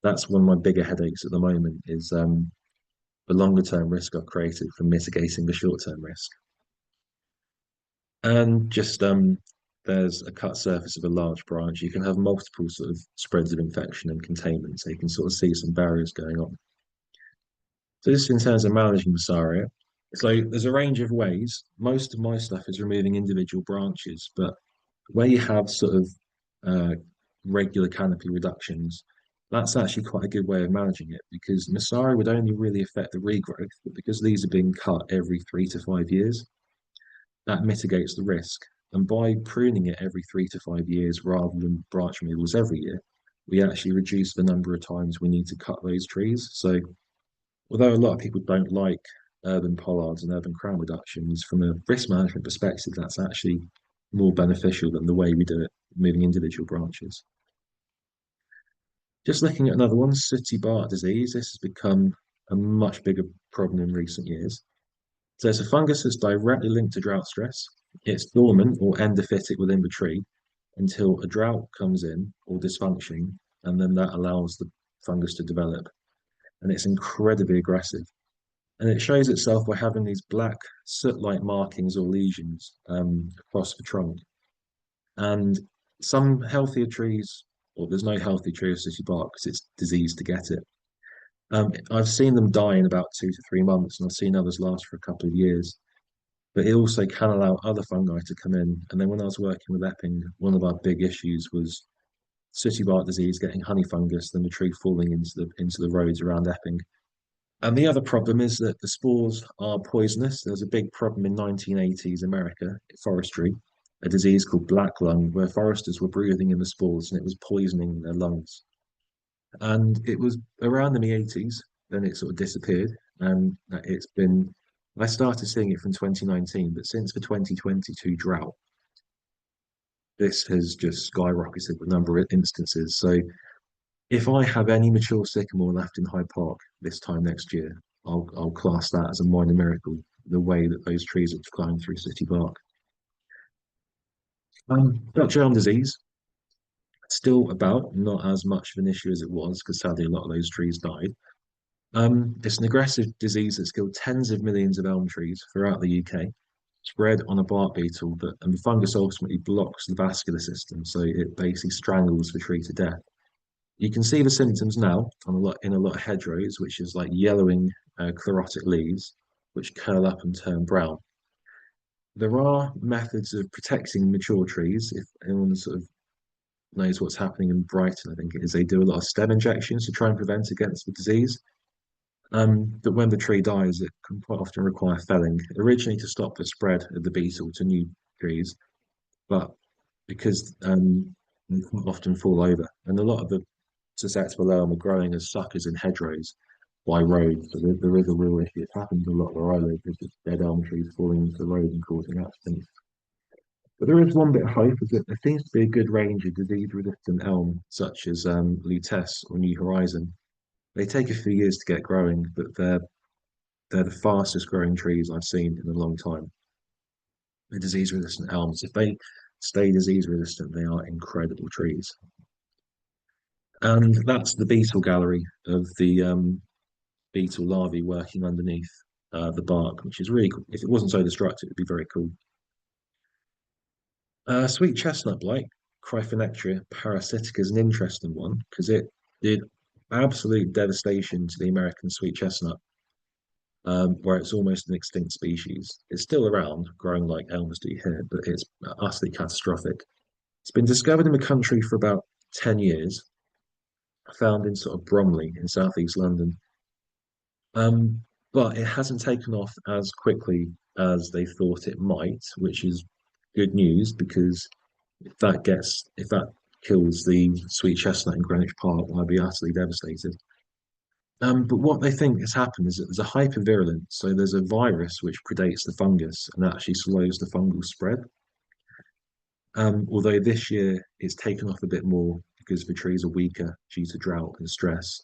that's one of my bigger headaches at the moment is the longer term risk I've created from mitigating the short term risk. And just there's a cut surface of a large branch. You can have multiple sort of spreads of infection and containment, so you can sort of see some barriers going on. So this is in terms of managing Massaria. So there's a range of ways. Most of my stuff is removing individual branches, but where you have sort of regular canopy reductions, that's actually quite a good way of managing it because Massaria would only really affect the regrowth, but because these are being cut every 3 to 5 years, that mitigates the risk. And by pruning it every 3 to 5 years rather than branch removals every year, we actually reduce the number of times we need to cut those trees. So although a lot of people don't like urban pollards and urban crown reductions, from a risk management perspective, that's actually more beneficial than the way we do it, moving individual branches. Just looking at another one, sooty bark disease. This has become a much bigger problem in recent years. So it's a fungus that's directly linked to drought stress. It's dormant or endophytic within the tree until a drought comes in or dysfunction, and then that allows the fungus to develop. And it's incredibly aggressive. And it shows itself by having these black soot-like markings or lesions across the trunk. And some healthier trees, or there's no healthy tree of sooty bark because it's diseased to get it. I've seen them die in about 2 to 3 months, and I've seen others last for a couple of years. But it also can allow other fungi to come in. And then when I was working with Epping, one of our big issues was sooty bark disease, getting honey fungus, then the tree falling into the roads around Epping. And the other problem is that the spores are poisonous. There was a big problem in 1980s America, forestry, a disease called black lung, where foresters were breathing in the spores and it was poisoning their lungs. And it was around the mid-80s, then it sort of disappeared. And it's been, I started seeing it from 2019, but since the 2022 drought, this has just skyrocketed the number of instances. So if I have any mature sycamore left in Hyde Park this time next year, I'll class that as a minor miracle, the way that those trees have climbed through sooty bark. Dutch elm disease, still about, not as much of an issue as it was, because sadly a lot of those trees died. It's an aggressive disease that's killed tens of millions of elm trees throughout the UK, spread on a bark beetle, and the fungus ultimately blocks the vascular system, so it basically strangles the tree to death. You can see the symptoms now in a lot of hedgerows, which is like yellowing chlorotic leaves, which curl up and turn brown. There are methods of protecting mature trees. If anyone sort of knows what's happening in Brighton, I think it is, they do a lot of stem injections to try and prevent against the disease. But when the tree dies, it can quite often require felling, originally to stop the spread of the beetle to new trees, but because they can often fall over. And a lot of the susceptible elm are growing as suckers in hedgerows by roads. So there is a real issue. It happens a lot where I live. There's just dead elm trees falling into the road and causing accidents. But there is one bit of hope, is that there seems to be a good range of disease-resistant elm, such as Lutece or New Horizon. They take a few years to get growing, but they're the fastest growing trees I've seen in a long time. The disease-resistant elms, if they stay disease-resistant, they are incredible trees. And that's the beetle gallery of the beetle larvae working underneath the bark, which is really cool. If it wasn't so destructive, it'd be very cool. Sweet chestnut blight. Cryphonectria parasitica is an interesting one because it did absolute devastation to the American sweet chestnut, where it's almost an extinct species. It's still around, growing like elms do here, but it's utterly catastrophic. It's been discovered in the country for about 10 years, found in sort of Bromley in southeast London. But it hasn't taken off as quickly as they thought it might, which is good news because if that kills the sweet chestnut in Greenwich Park, I'd be utterly devastated. But what they think has happened is that there's a hypervirulence, so there's a virus which predates the fungus and actually slows the fungal spread. Although this year it's taken off a bit more because the trees are weaker due to drought and stress.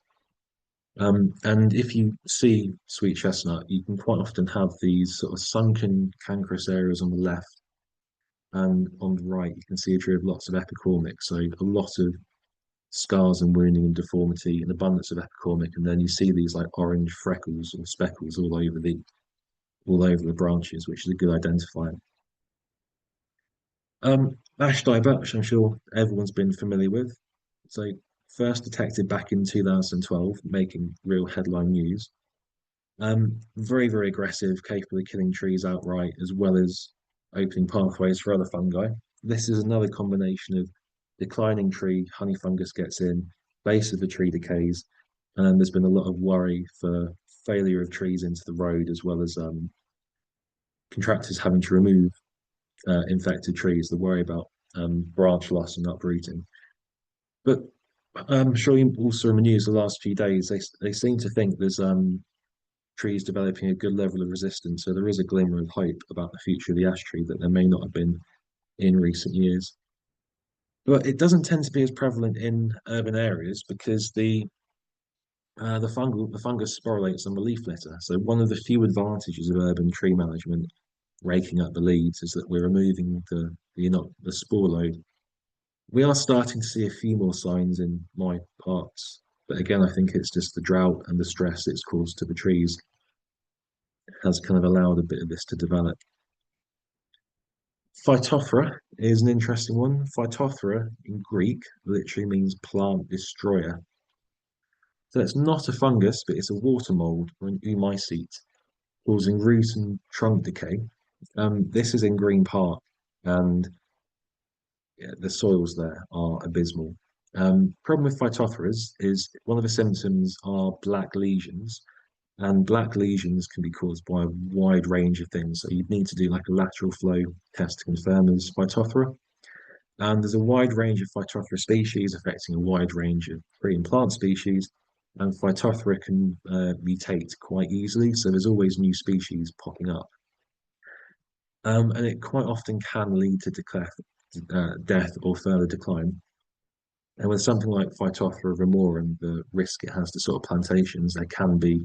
And if you see sweet chestnut, you can quite often have these sort of sunken cankerous areas on the left, and on the right you can see a tree with lots of epicormic, so a lot of scars and wounding and deformity and abundance of epicormic, and then you see these like orange freckles or speckles all over the branches, which is a good identifier. Ash dieback, which I'm sure everyone's been familiar with. So first detected back in 2012, making real headline news. Very, very aggressive, capable of killing trees outright, as well as opening pathways for other fungi. This is another combination of declining tree, honey fungus gets in, base of the tree decays, and then there's been a lot of worry for failure of trees into the road, as well as contractors having to remove infected trees, the worry about branch loss and uprooting. But I'm sure you also in the news the last few days, they seem to think there's trees developing a good level of resistance, so there is a glimmer of hope about the future of the ash tree that there may not have been in recent years. But it doesn't tend to be as prevalent in urban areas because the fungus sporulates on the leaf litter. So one of the few advantages of urban tree management, raking up the leaves, is that we're removing the spore load. We are starting to see a few more signs in my parts, but again, I think it's just the drought and the stress it's caused to the trees has kind of allowed a bit of this to develop. Phytophthora is an interesting one. Phytophthora in Greek literally means plant destroyer. So it's not a fungus, but it's a water mold or an oomycete, causing root and trunk decay. This is in Green Park, and the soils there are abysmal. Problem with Phytophthora is one of the symptoms are black lesions, and black lesions can be caused by a wide range of things. So you'd need to do like a lateral flow test to confirm there's Phytophthora. And there's a wide range of Phytophthora species affecting a wide range of tree and plant species. And Phytophthora can mutate quite easily. So there's always new species popping up. And it quite often can lead to death or further decline. And with something like Phytophthora remora and the risk it has to sort of plantations, there can be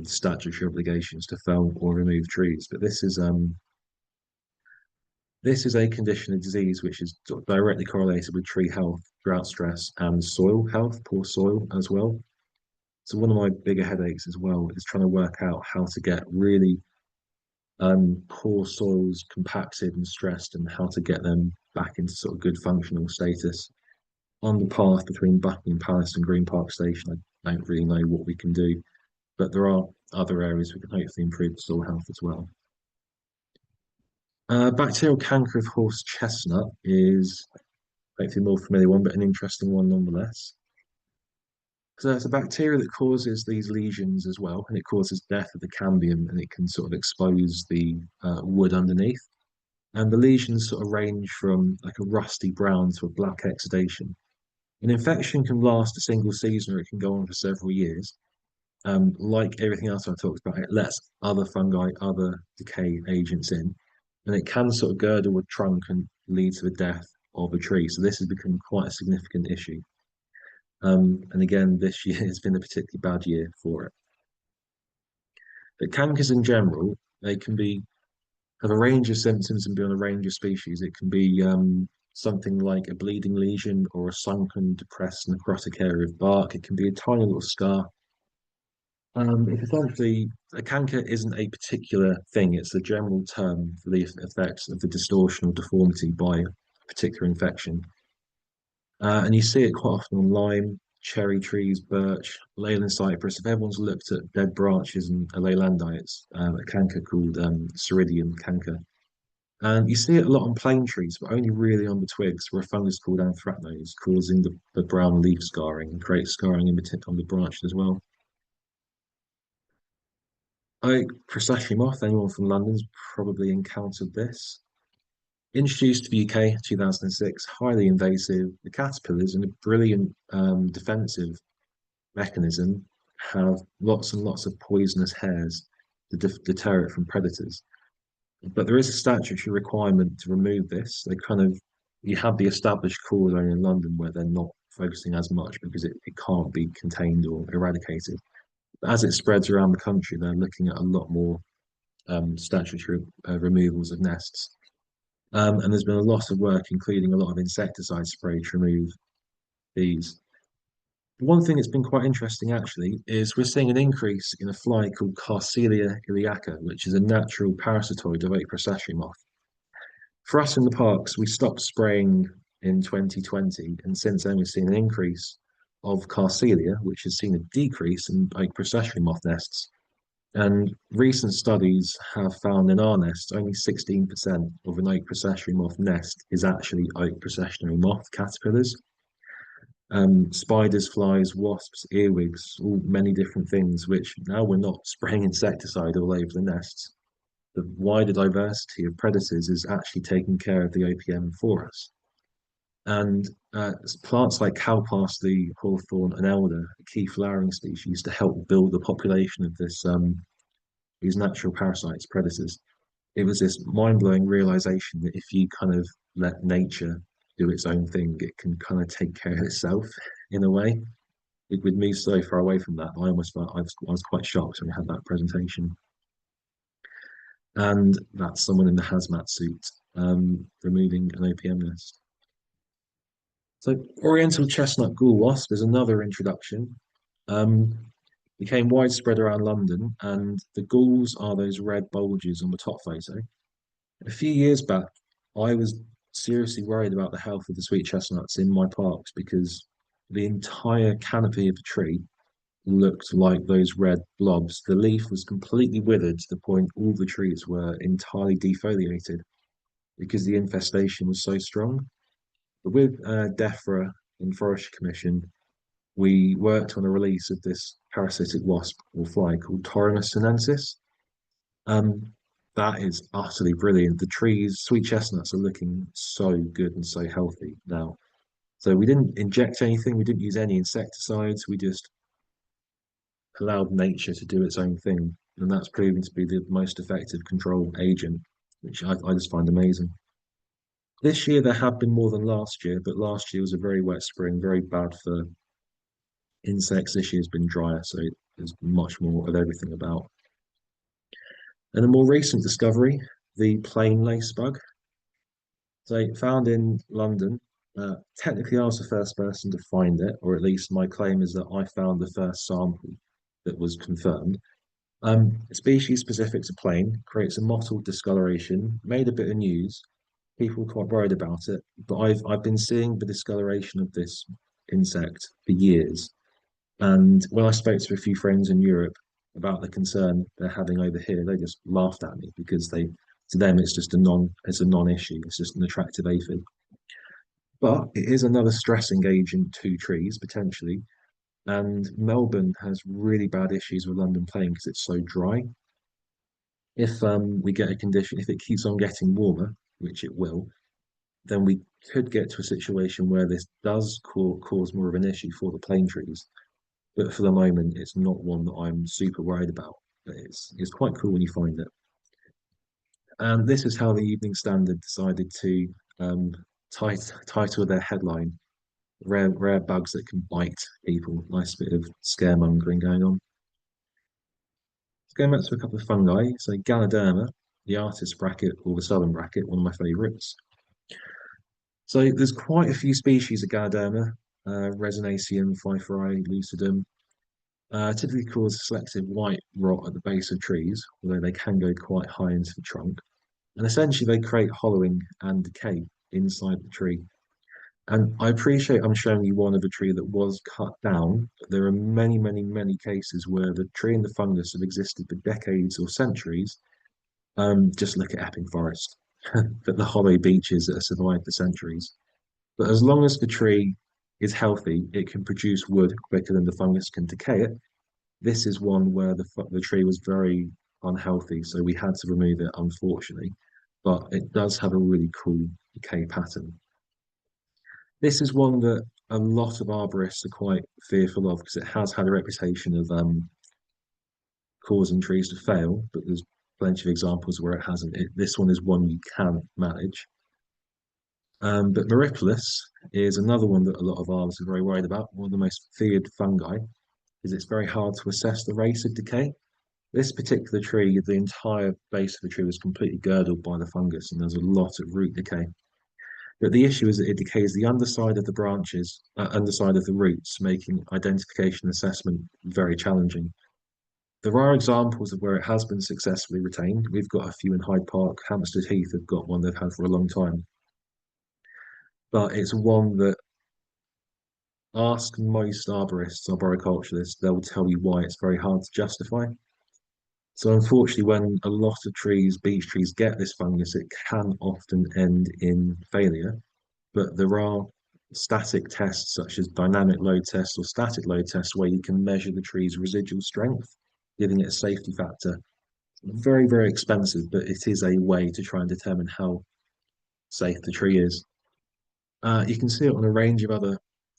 statutory obligations to fell or remove trees. But this is a condition of disease which is directly correlated with tree health, drought stress, and soil health, poor soil as well. So one of my bigger headaches as well is trying to work out how to get really poor soils compacted and stressed and how to get them back into sort of good functional status. On the path between Buckingham Palace and Green Park Station, I don't really know what we can do, but there are other areas we can hopefully improve soil health as well. Bacterial canker of horse chestnut is hopefully a more familiar one, but an interesting one nonetheless. So it's a bacteria that causes these lesions as well, and it causes death of the cambium, and it can sort of expose the wood underneath. And the lesions sort of range from like a rusty brown to a black exudation. An infection can last a single season, or it can go on for several years. Like everything else I talked about, it lets other fungi, other decay agents in, and it can sort of girdle a trunk and lead to the death of a tree. So this has become quite a significant issue. And again, this year has been a particularly bad year for it. But cankers in general, they can have a range of symptoms and be on a range of species. It can be something like a bleeding lesion or a sunken, depressed, necrotic area of bark. It can be a tiny little scar. Essentially, a canker isn't a particular thing. It's a general term for the effects of the distortion or deformity by particular infection. And you see it quite often on lime, cherry trees, birch, Leyland cypress. If everyone's looked at dead branches and a Leylandi, it's a canker called Ceridium canker. And you see it a lot on plane trees, but only really on the twigs, where a fungus called anthracnose causing the brown leaf scarring and creates scarring on the branch as well. Processionary moth, anyone from London's probably encountered this. Introduced to the UK 2006, highly invasive. The caterpillars, in a brilliant defensive mechanism, have lots and lots of poisonous hairs to deter it from predators. But there is a statutory requirement to remove this. You have the established core zone in London where they're not focusing as much because it can't be contained or eradicated. But as it spreads around the country, they're looking at a lot more statutory removals of nests. And there's been a lot of work, including a lot of insecticide spray to remove these. One thing that's been quite interesting, actually, is we're seeing an increase in a fly called Carcelia iliaca, which is a natural parasitoid of processionary moth. For us in the parks, we stopped spraying in 2020, and since then we've seen an increase of Carcelia, which has seen a decrease in processionary moth nests. And recent studies have found in our nests, only 16% of an oak processionary moth nest is actually oak processionary moth caterpillars. Spiders, flies, wasps, earwigs, all many different things, which now we're not spraying insecticide all over the nests. The wider diversity of predators is actually taking care of the OPM for us. And plants like cowparsley, hawthorn, and elder, a key flowering species, to help build the population of these natural parasites, predators. It was this mind-blowing realization that if you kind of let nature do its own thing, it can kind of take care of itself in a way. We'd moved so far away from that. I almost felt I was quite shocked when we had that presentation. And that's someone in the hazmat suit removing an OPM nest. So Oriental chestnut ghoul wasp is another introduction. Became widespread around London, and the ghouls are those red bulges on the top photo. A few years back, I was seriously worried about the health of the sweet chestnuts in my parks because the entire canopy of the tree looked like those red blobs. The leaf was completely withered to the point all the trees were entirely defoliated because the infestation was so strong. But with DEFRA and Forestry Commission, we worked on a release of this parasitic wasp or fly called Torinus sinensis. That is utterly brilliant. The trees, sweet chestnuts, are looking so good and so healthy now. So we didn't inject anything, we didn't use any insecticides, we just allowed nature to do its own thing. And that's proven to be the most effective control agent, which I just find amazing. This year there have been more than last year, but last year was a very wet spring, very bad for insects. This year has been drier, so there's much more of everything about. And a more recent discovery, the plain lace bug. So found in London. Technically, I was the first person to find it, or at least my claim is that I found the first sample that was confirmed. Species specific to plain, creates a mottled discoloration, made a bit of news. People were quite worried about it, but I've been seeing the discoloration of this insect for years. And when I spoke to a few friends in Europe about the concern they're having over here, they just laughed at me because to them it's just a non-issue. It's just an attractive aphid. But it is another stressing agent to trees potentially. And Melbourne has really bad issues with London plain because it's so dry. If we get a condition, if it keeps on getting warmer, which it will, then we could get to a situation where this does cause more of an issue for the plane trees. But for the moment, it's not one that I'm super worried about. But it's quite cool when you find it. And this is how the Evening Standard decided to title their headline, Rare Bugs That Can Bite People. Nice bit of scaremongering going on. Going back to a couple of fungi, so Ganoderma, the artist bracket or the southern bracket, one of my favourites. So there's quite a few species of Ganoderma, Resinaceum, Pfeiferi, Lucidum. Typically cause selective white rot at the base of trees, although they can go quite high into the trunk. And essentially they create hollowing and decay inside the tree. And I appreciate I'm showing you one of a tree that was cut down, but there are many, many, many cases where the tree and the fungus have existed for decades or centuries. Just look at Epping Forest, but the hollow beeches that have survived for centuries. But as long as the tree is healthy, it can produce wood quicker than the fungus can decay it. This is one where the tree was very unhealthy, so we had to remove it, unfortunately. But it does have a really cool decay pattern. This is one that a lot of arborists are quite fearful of because it has had a reputation of causing trees to fail, but there's plenty of examples where it hasn't. This one is one you can manage. But Mauriculus is another one that a lot of arborists are very worried about, one of the most feared fungi, because it's very hard to assess the rate of decay. This particular tree, the entire base of the tree was completely girdled by the fungus, and there's a lot of root decay. But the issue is that it decays the underside of the branches, underside of the roots, making identification assessment very challenging. There are examples of where it has been successfully retained. We've got a few in Hyde Park. Hampstead Heath have got one they've had for a long time. But it's one that, ask most arborists, arboriculturists, they'll tell you why it's very hard to justify. So unfortunately, when a lot of trees, beech trees, get this fungus, it can often end in failure. But there are static tests such as dynamic load tests or static load tests where you can measure the tree's residual strength, giving it a safety factor. Very, very expensive, but it is a way to try and determine how safe the tree is. You can see it on a range of other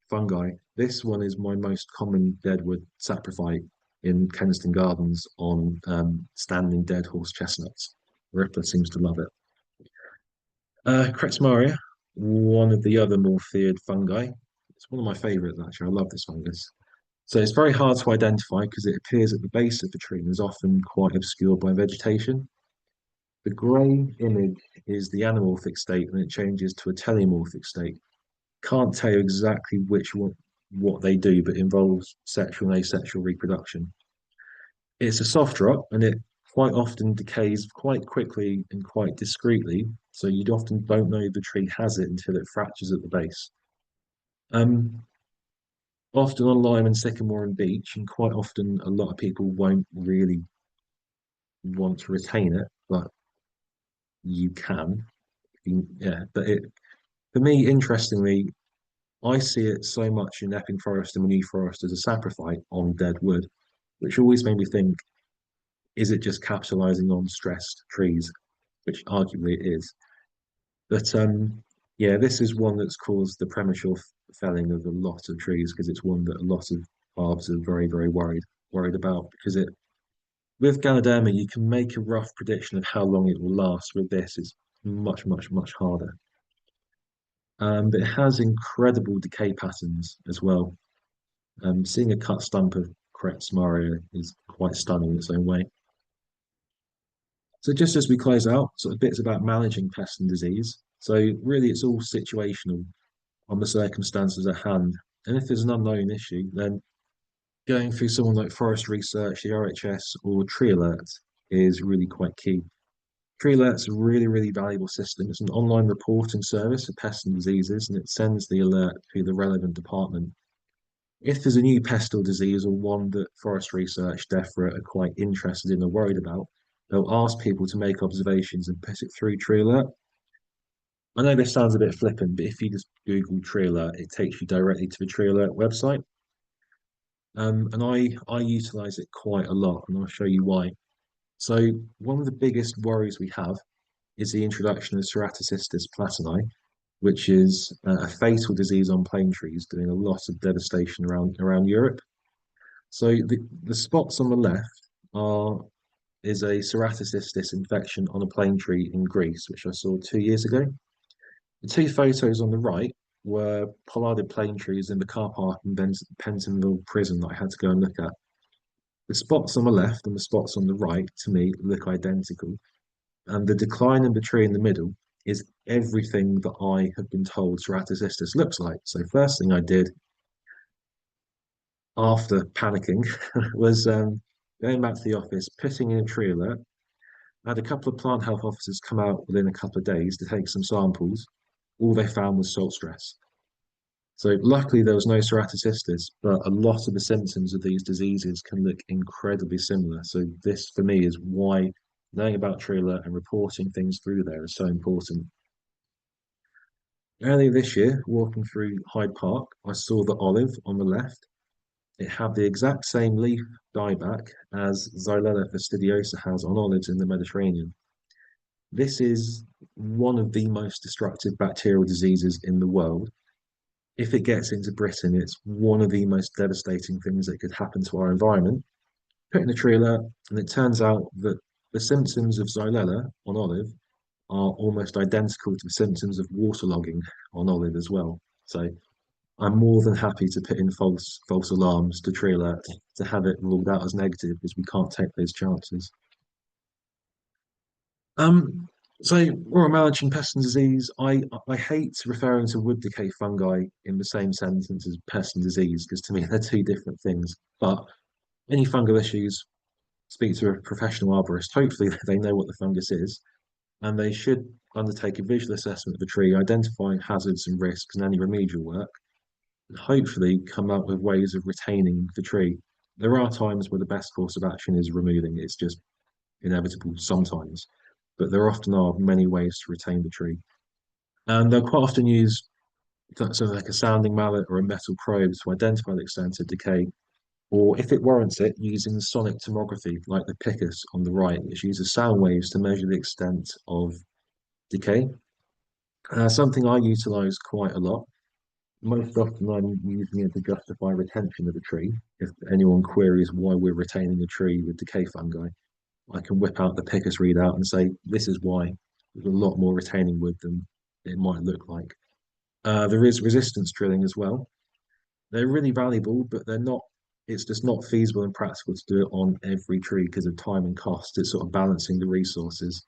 fungi. This one is my most common deadwood saprophyte in Kensington Gardens on standing dead horse chestnuts. Ripper seems to love it. Kretzmaria, one of the other more feared fungi. It's one of my favourites, actually. I love this fungus. So it's very hard to identify because it appears at the base of the tree and is often quite obscured by vegetation. The grey image is the anamorphic state and it changes to a teleomorphic state. Can't tell you exactly what they do, but involves sexual and asexual reproduction. It's a soft rock and it quite often decays quite quickly and quite discreetly, so you often don't know the tree has it until it fractures at the base. Often on lime and sycamore and beech, and quite often a lot of people won't really want to retain it, but you can. Yeah, but for me, interestingly, I see it so much in Epping Forest and New Forest as a saprophyte on dead wood, which always made me think, is it just capitalizing on stressed trees, which arguably it is. But yeah, this is one that's caused the premature felling of a lot of trees because it's one that a lot of arborists are very, very worried about because with Ganoderma, you can make a rough prediction of how long it will last. With this, it's much, much, much harder. But it has incredible decay patterns as well. Seeing a cut stump of Kretzmaria is quite stunning in its own way. So just as we close out, sort of bits about managing pest and disease. So really it's all situational on the circumstances at hand. And if there's an unknown issue, then going through someone like Forest Research, the RHS, or Tree Alert is really quite key. Tree Alert's a really, really valuable system. It's an online reporting service for pests and diseases, and it sends the alert to the relevant department. If there's a new pest or disease or one that Forest Research, DEFRA are quite interested in or worried about, they'll ask people to make observations and put it through Tree Alert. I know this sounds a bit flippant, but if you just Google Tree Alert, it takes you directly to the Tree Alert website. And I utilize it quite a lot, and I'll show you why. So one of the biggest worries we have is the introduction of Ceratocystis platani, which is a fatal disease on plane trees, doing a lot of devastation around Europe. So the spots on the left is a Ceratocystis infection on a plane tree in Greece, which I saw 2 years ago. The two photos on the right were pollarded plane trees in the car park in Pentonville prison that I had to go and look at. The spots on the left and the spots on the right, to me, look identical. And the decline in the tree in the middle is everything that I have been told Ceratocystis looks like. So first thing I did after panicking was going back to the office, putting in a tree alert. I had a couple of plant health officers come out within a couple of days to take some samples. all they found was salt stress. So luckily there was no ceratocystis, but a lot of the symptoms of these diseases can look incredibly similar. So this for me is why knowing about tree alert and reporting things through there is so important. Earlier this year, walking through Hyde Park, I saw the olive on the left. It had the exact same leaf dieback as Xylella fastidiosa has on olives in the Mediterranean. This is one of the most destructive bacterial diseases in the world. If it gets into Britain, it's one of the most devastating things that could happen to our environment. Put in a tree alert, and it turns out that the symptoms of Xylella on olive are almost identical to the symptoms of waterlogging on olive as well. So I'm more than happy to put in false alarms to tree alert to have it ruled out as negative, because we can't take those chances. So while I'm managing pest and disease, I hate referring to wood decay fungi in the same sentence as pest and disease, because to me they're two different things. But any fungal issues, speak to a professional arborist. Hopefully they know what the fungus is, and they should undertake a visual assessment of the tree, identifying hazards and risks and any remedial work, and hopefully come up with ways of retaining the tree. There are times where the best course of action is removing. It's just inevitable sometimes, but there often are many ways to retain the tree. And they'll quite often use something like a sounding mallet or a metal probe to identify the extent of decay, or if it warrants it, using sonic tomography like the Picus on the right, which uses sound waves to measure the extent of decay. Something I utilise quite a lot. Most often I'm using it to justify retention of a tree. If anyone queries why we're retaining a tree with decay fungi, I can whip out the Picus readout and say, this is why. There's a lot more retaining wood than it might look like. There is resistance drilling as well. They're really valuable, but it's just not feasible and practical to do it on every tree because of time and cost. It's sort of balancing the resources.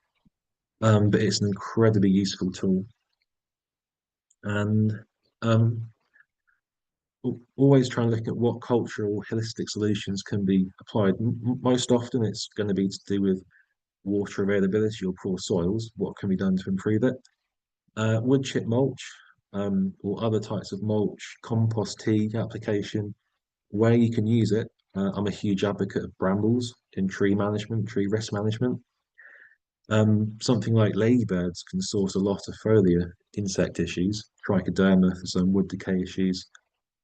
But it's an incredibly useful tool. And always try and look at what cultural holistic solutions can be applied. Most often it's going to be to do with water availability or poor soils. What can be done to improve it? Wood chip mulch or other types of mulch, compost tea application, where you can use it. I'm a huge advocate of brambles in tree management, tree risk management. Something like ladybirds can source a lot of foliar insect issues, trichoderma for some wood decay issues.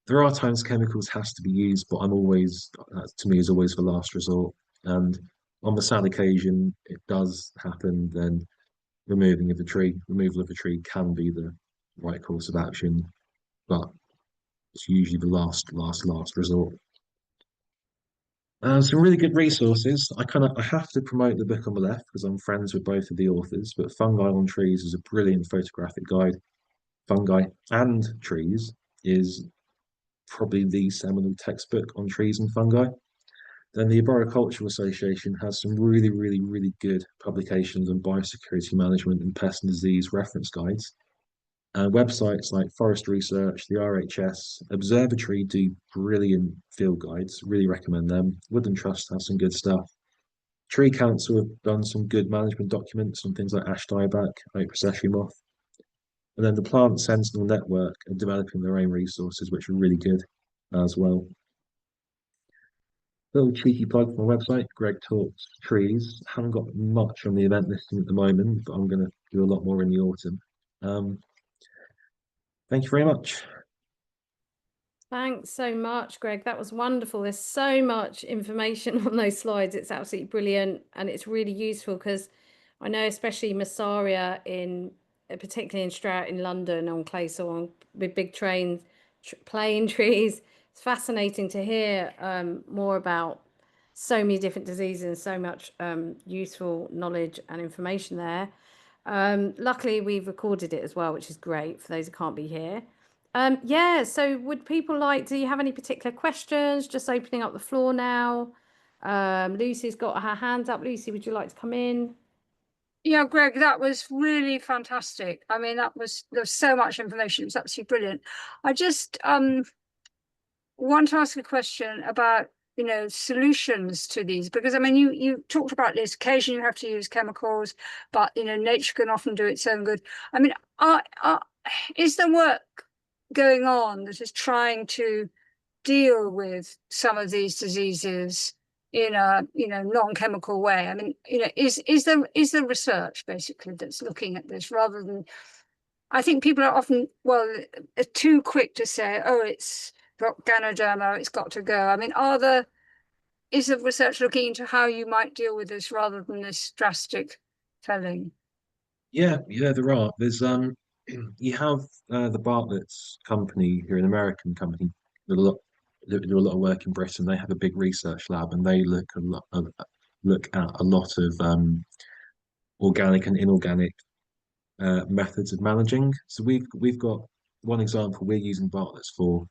There are times chemicals has to be used, but I'm always, to me, is always the last resort. And on the sad occasion it does happen, then removal of the tree can be the right course of action, but it's usually the last resort. Some really good resources. I have to promote the book on the left because I'm friends with both of the authors, but Fungi on Trees is a brilliant photographic guide. Fungi and Trees is probably the seminal textbook on trees and fungi. Then the Arboricultural Association has some really, really, really good publications on biosecurity management and pest and disease reference guides. Websites like Forest Research, the RHS, Observatory do brilliant field guides. Really recommend them. Woodland Trust has some good stuff. Tree Council have done some good management documents on things like ash dieback, oak processionary moth. And then the Plant Sentinel Network are developing their own resources, which are really good as well. Little cheeky plug for my website, Greg Talks Trees. Haven't got much on the event listing at the moment, but I'm going to do a lot more in the autumn. Thank you very much. Thanks so much, Greg. That was wonderful. There's so much information on those slides. It's absolutely brilliant, and it's really useful because I know, especially Massaria particularly in Stroud in London on clay soil with big plane trees. It's fascinating to hear more about so many different diseases and so much useful knowledge and information there. Luckily, we've recorded it as well, which is great for those who can't be here. Yeah, so would people do you have any particular questions? Just opening up the floor now. Lucy's got her hands up. Lucy, would you like to come in? Yeah, Greg, that was really fantastic. I mean, there was so much information. It was absolutely brilliant. I just want to ask a question about, solutions to these, because I mean, you talked about this. Occasionally you have to use chemicals, but nature can often do its own good. I mean, is there work going on that is trying to deal with some of these diseases in a non-chemical way? I mean, is there research basically that's looking at this, rather than, I think people are often too quick to say, oh, it's got Ganoderma, it's got to go. I mean, is the research looking into how you might deal with this rather than this drastic felling? Yeah, there are. There's you have the Bartlett's company, who are an American company, that do a lot of work in Britain. They have a big research lab, and they look at a lot of organic and inorganic methods of managing. So we've got one example we're using Bartlett's for.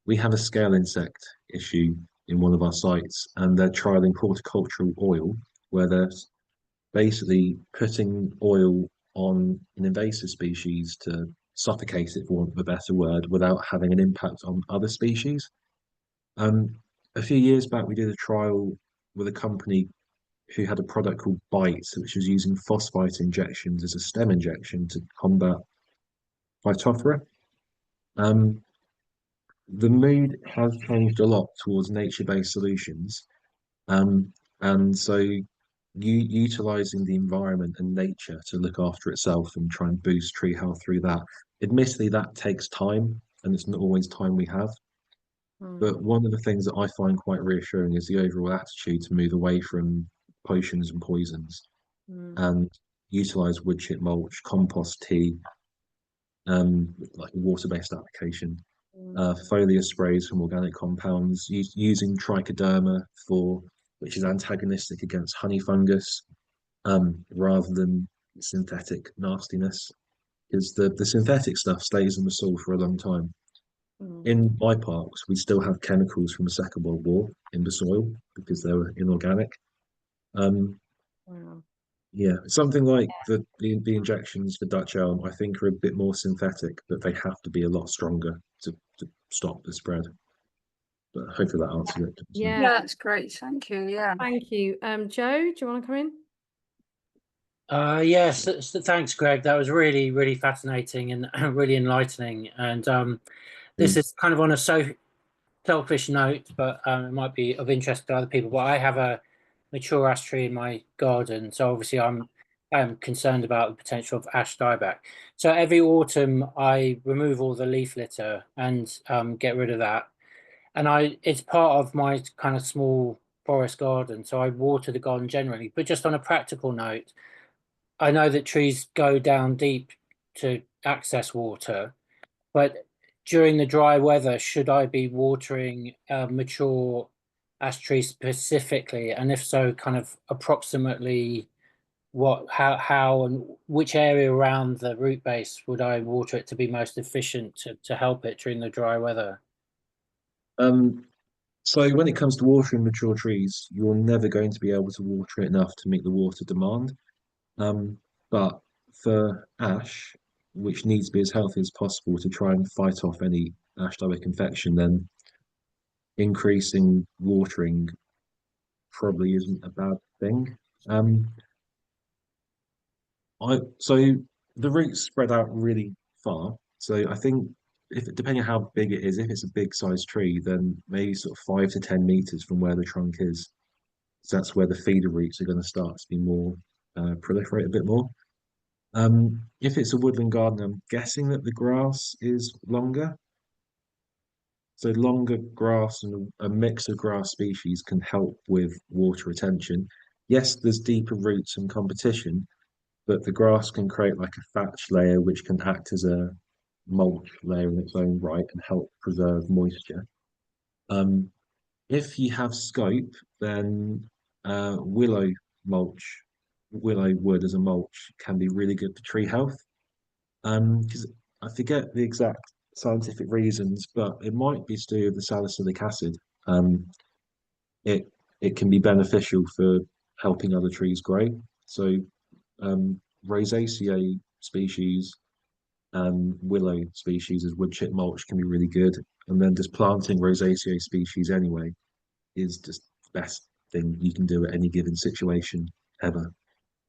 We have a scale insect issue in one of our sites, and they're trialing horticultural oil, where they're basically putting oil on an invasive species to suffocate it, for want of a better word, without having an impact on other species. A few years back, we did a trial with a company who had a product called Bite, which was using phosphite injections as a stem injection to combat Phytophthora. The mood has changed a lot towards nature-based solutions, and so utilizing the environment and nature to look after itself and try and boost tree health through that. Admittedly, that takes time, and it's not always time we have. But one of the things that I find quite reassuring is the overall attitude to move away from potions and poisons and utilize wood chip mulch, compost tea, like a water-based application, foliar sprays from organic compounds, using trichoderma which is antagonistic against honey fungus, rather than synthetic nastiness, because the synthetic stuff stays in the soil for a long time. In my parks, we still have chemicals from the Second World War in the soil because they were inorganic. Yeah, something like the injections for Dutch elm, I think, are a bit more synthetic, but they have to be a lot stronger to stop the spread. But hopefully that answers it. Yeah, that's great. Thank you. Yeah. Thank you. Joe, do you want to come in? Yes, thanks, Greg. That was really, really fascinating and really enlightening. And this is kind of on a selfish note, but it might be of interest to other people. But I have a mature ash tree in my garden, so obviously I am concerned about the potential of ash dieback. So every autumn I remove all the leaf litter and get rid of that. And it's part of my kind of small forest garden, so I water the garden generally. But just on a practical note, I know that trees go down deep to access water, but during the dry weather, should I be watering mature ash trees specifically? And if so, kind of approximately how and which area around the root base would I water it to be most efficient to help it during the dry weather? So when it comes to watering mature trees, you're never going to be able to water it enough to meet the water demand. But for ash, which needs to be as healthy as possible to try and fight off any ash dieback infection, then increasing watering probably isn't a bad thing. So the roots spread out really far. So I think depending on how big it is, if it's a big sized tree, then maybe sort of 5 to 10 meters from where the trunk is. So that's where the feeder roots are going to start to be more proliferate a bit more. If it's a woodland garden, I'm guessing that the grass is longer. So longer grass and a mix of grass species can help with water retention. Yes, there's deeper roots and competition, but the grass can create like a thatch layer which can act as a mulch layer in its own right and help preserve moisture. If you have scope, then willow wood as a mulch can be really good for tree health. Because I forget the exact scientific reasons, but it might be to do with the salicylic acid. It can be beneficial for helping other trees grow. So Rosaceae species and willow species as wood chip mulch can be really good. And then just planting Rosaceae species anyway is just the best thing you can do at any given situation ever.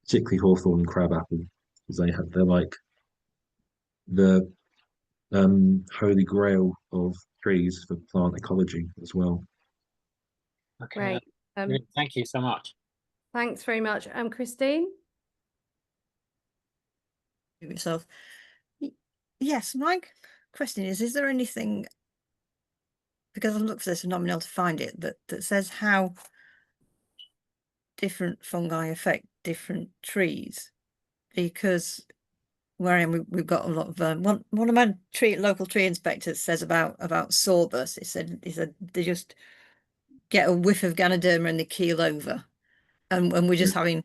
Particularly hawthorn and crabapple, because they're like the holy grail of trees for plant ecology as well. Okay. Great. Thank you so much. Thanks very much. Christine? Yourself. Yes, my question is there anything, because I've looked for this and not been able to find it, that says how different fungi affect different trees? Because where I am, we've got a lot of one of my local tree inspectors says about sorbus. He said they just get a whiff of Ganoderma and they keel over, and we're just having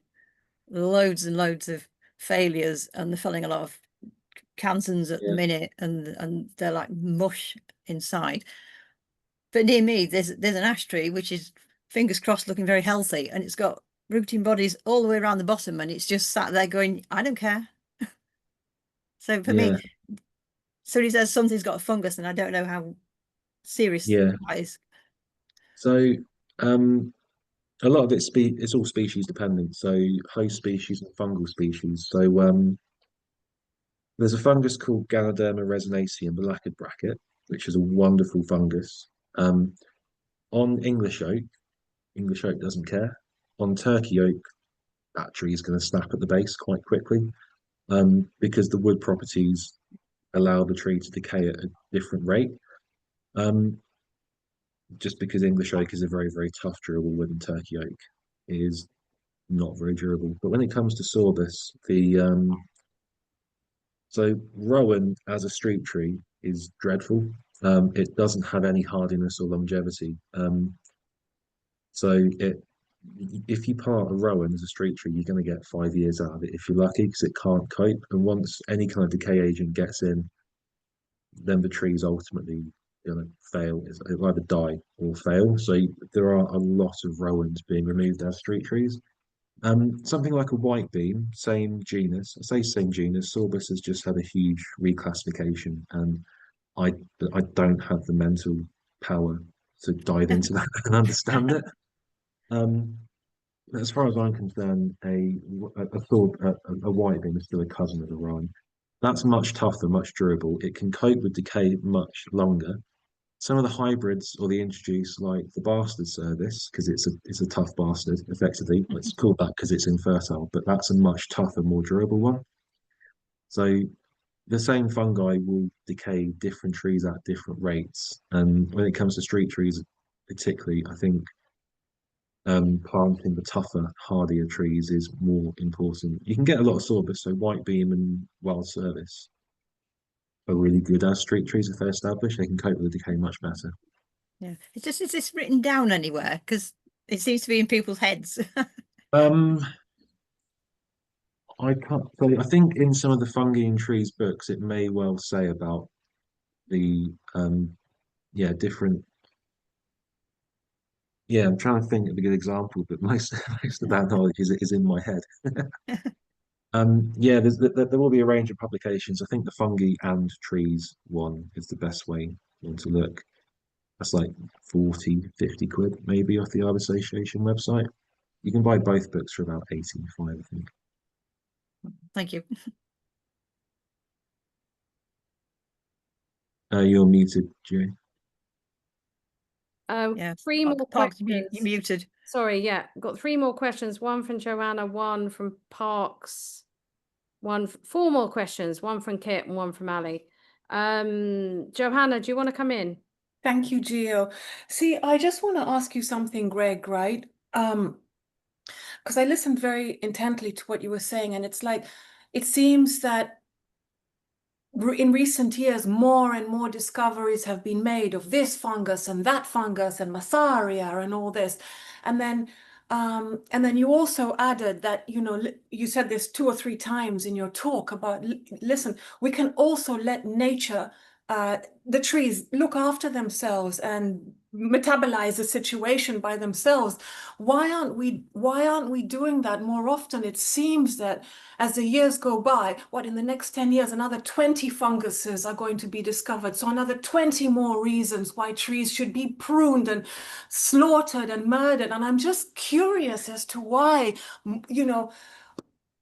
loads and loads of failures, and they're felling a lot of cancers at the minute, and they're like mush inside. But near me, there's an ash tree which is, fingers crossed, looking very healthy, and it's got rooting bodies all the way around the bottom, and it's just sat there going, I don't care. So for me, somebody says something's got a fungus, and I don't know how serious that is. So a lot of it's all species dependent. So host species and fungal species. So there's a fungus called Ganoderma resinaceum, the lacquered bracket, which is a wonderful fungus. On English oak doesn't care. On Turkey oak, that tree is going to snap at the base quite quickly, because the wood properties allow the tree to decay at a different rate. Just because English oak is a very, very tough, durable wood, and Turkey oak is not very durable. But when it comes to sorbus, so rowan as a street tree is dreadful. It doesn't have any hardiness or longevity. So if you plant a rowan as a street tree, you're going to get 5 years out of it if you're lucky, because it can't cope. And once any kind of decay agent gets in, then the tree's ultimately going to fail. It'll either die or fail. So there are a lot of rowans being removed as street trees. Something like a white beam, same genus. I say same genus. Sorbus has just had a huge reclassification, and I don't have the mental power to dive into that and understand it. As far as I'm concerned, a white beam is still a cousin of the rye. That's much tougher, much durable. It can cope with decay much longer. Some of the hybrids or the introduced, like the bastard service, because it's a tough bastard, effectively. It's called that because it's infertile, but that's a much tougher, more durable one. So the same fungi will decay different trees at different rates. And when it comes to street trees, particularly, I think planting the tougher, hardier trees is more important. You can get a lot of sorbus, so white beam and wild service are really good as street trees if they're established. They can cope with the decay much better. Yeah, it's just, is this written down anywhere? Because it seems to be in people's heads. I can't. So I think in some of the fungi and trees books, it may well say about the different. Yeah, I'm trying to think of a good example, but most of that knowledge is in my head. There will be a range of publications. I think the fungi and trees one is the best way to look. That's like 40, 50 quid maybe off the Arbor Association website. You can buy both books for about 85, I think. Thank you. You're muted, Jay. Yeah, 3 more questions. You're muted. Sorry, yeah, got 3 more questions. One from Joanna, one from Parks, 4 more questions. One from Kit and one from Ali. Johanna, do you want to come in? Thank you, Gio. See, I just want to ask you something, Greg, right? Because I listened very intently to what you were saying, and it's like, it seems that in recent years, more and more discoveries have been made of this fungus and that fungus and Massaria and all this. And then you also added that, you said this 2 or 3 times in your talk about, listen, we can also let nature, the trees, look after themselves and metabolize the situation by themselves. Why aren't we doing that more often? It seems that as the years go by, in the next 10 years, another 20 funguses are going to be discovered. So another 20 more reasons why trees should be pruned and slaughtered and murdered. And I'm just curious as to why,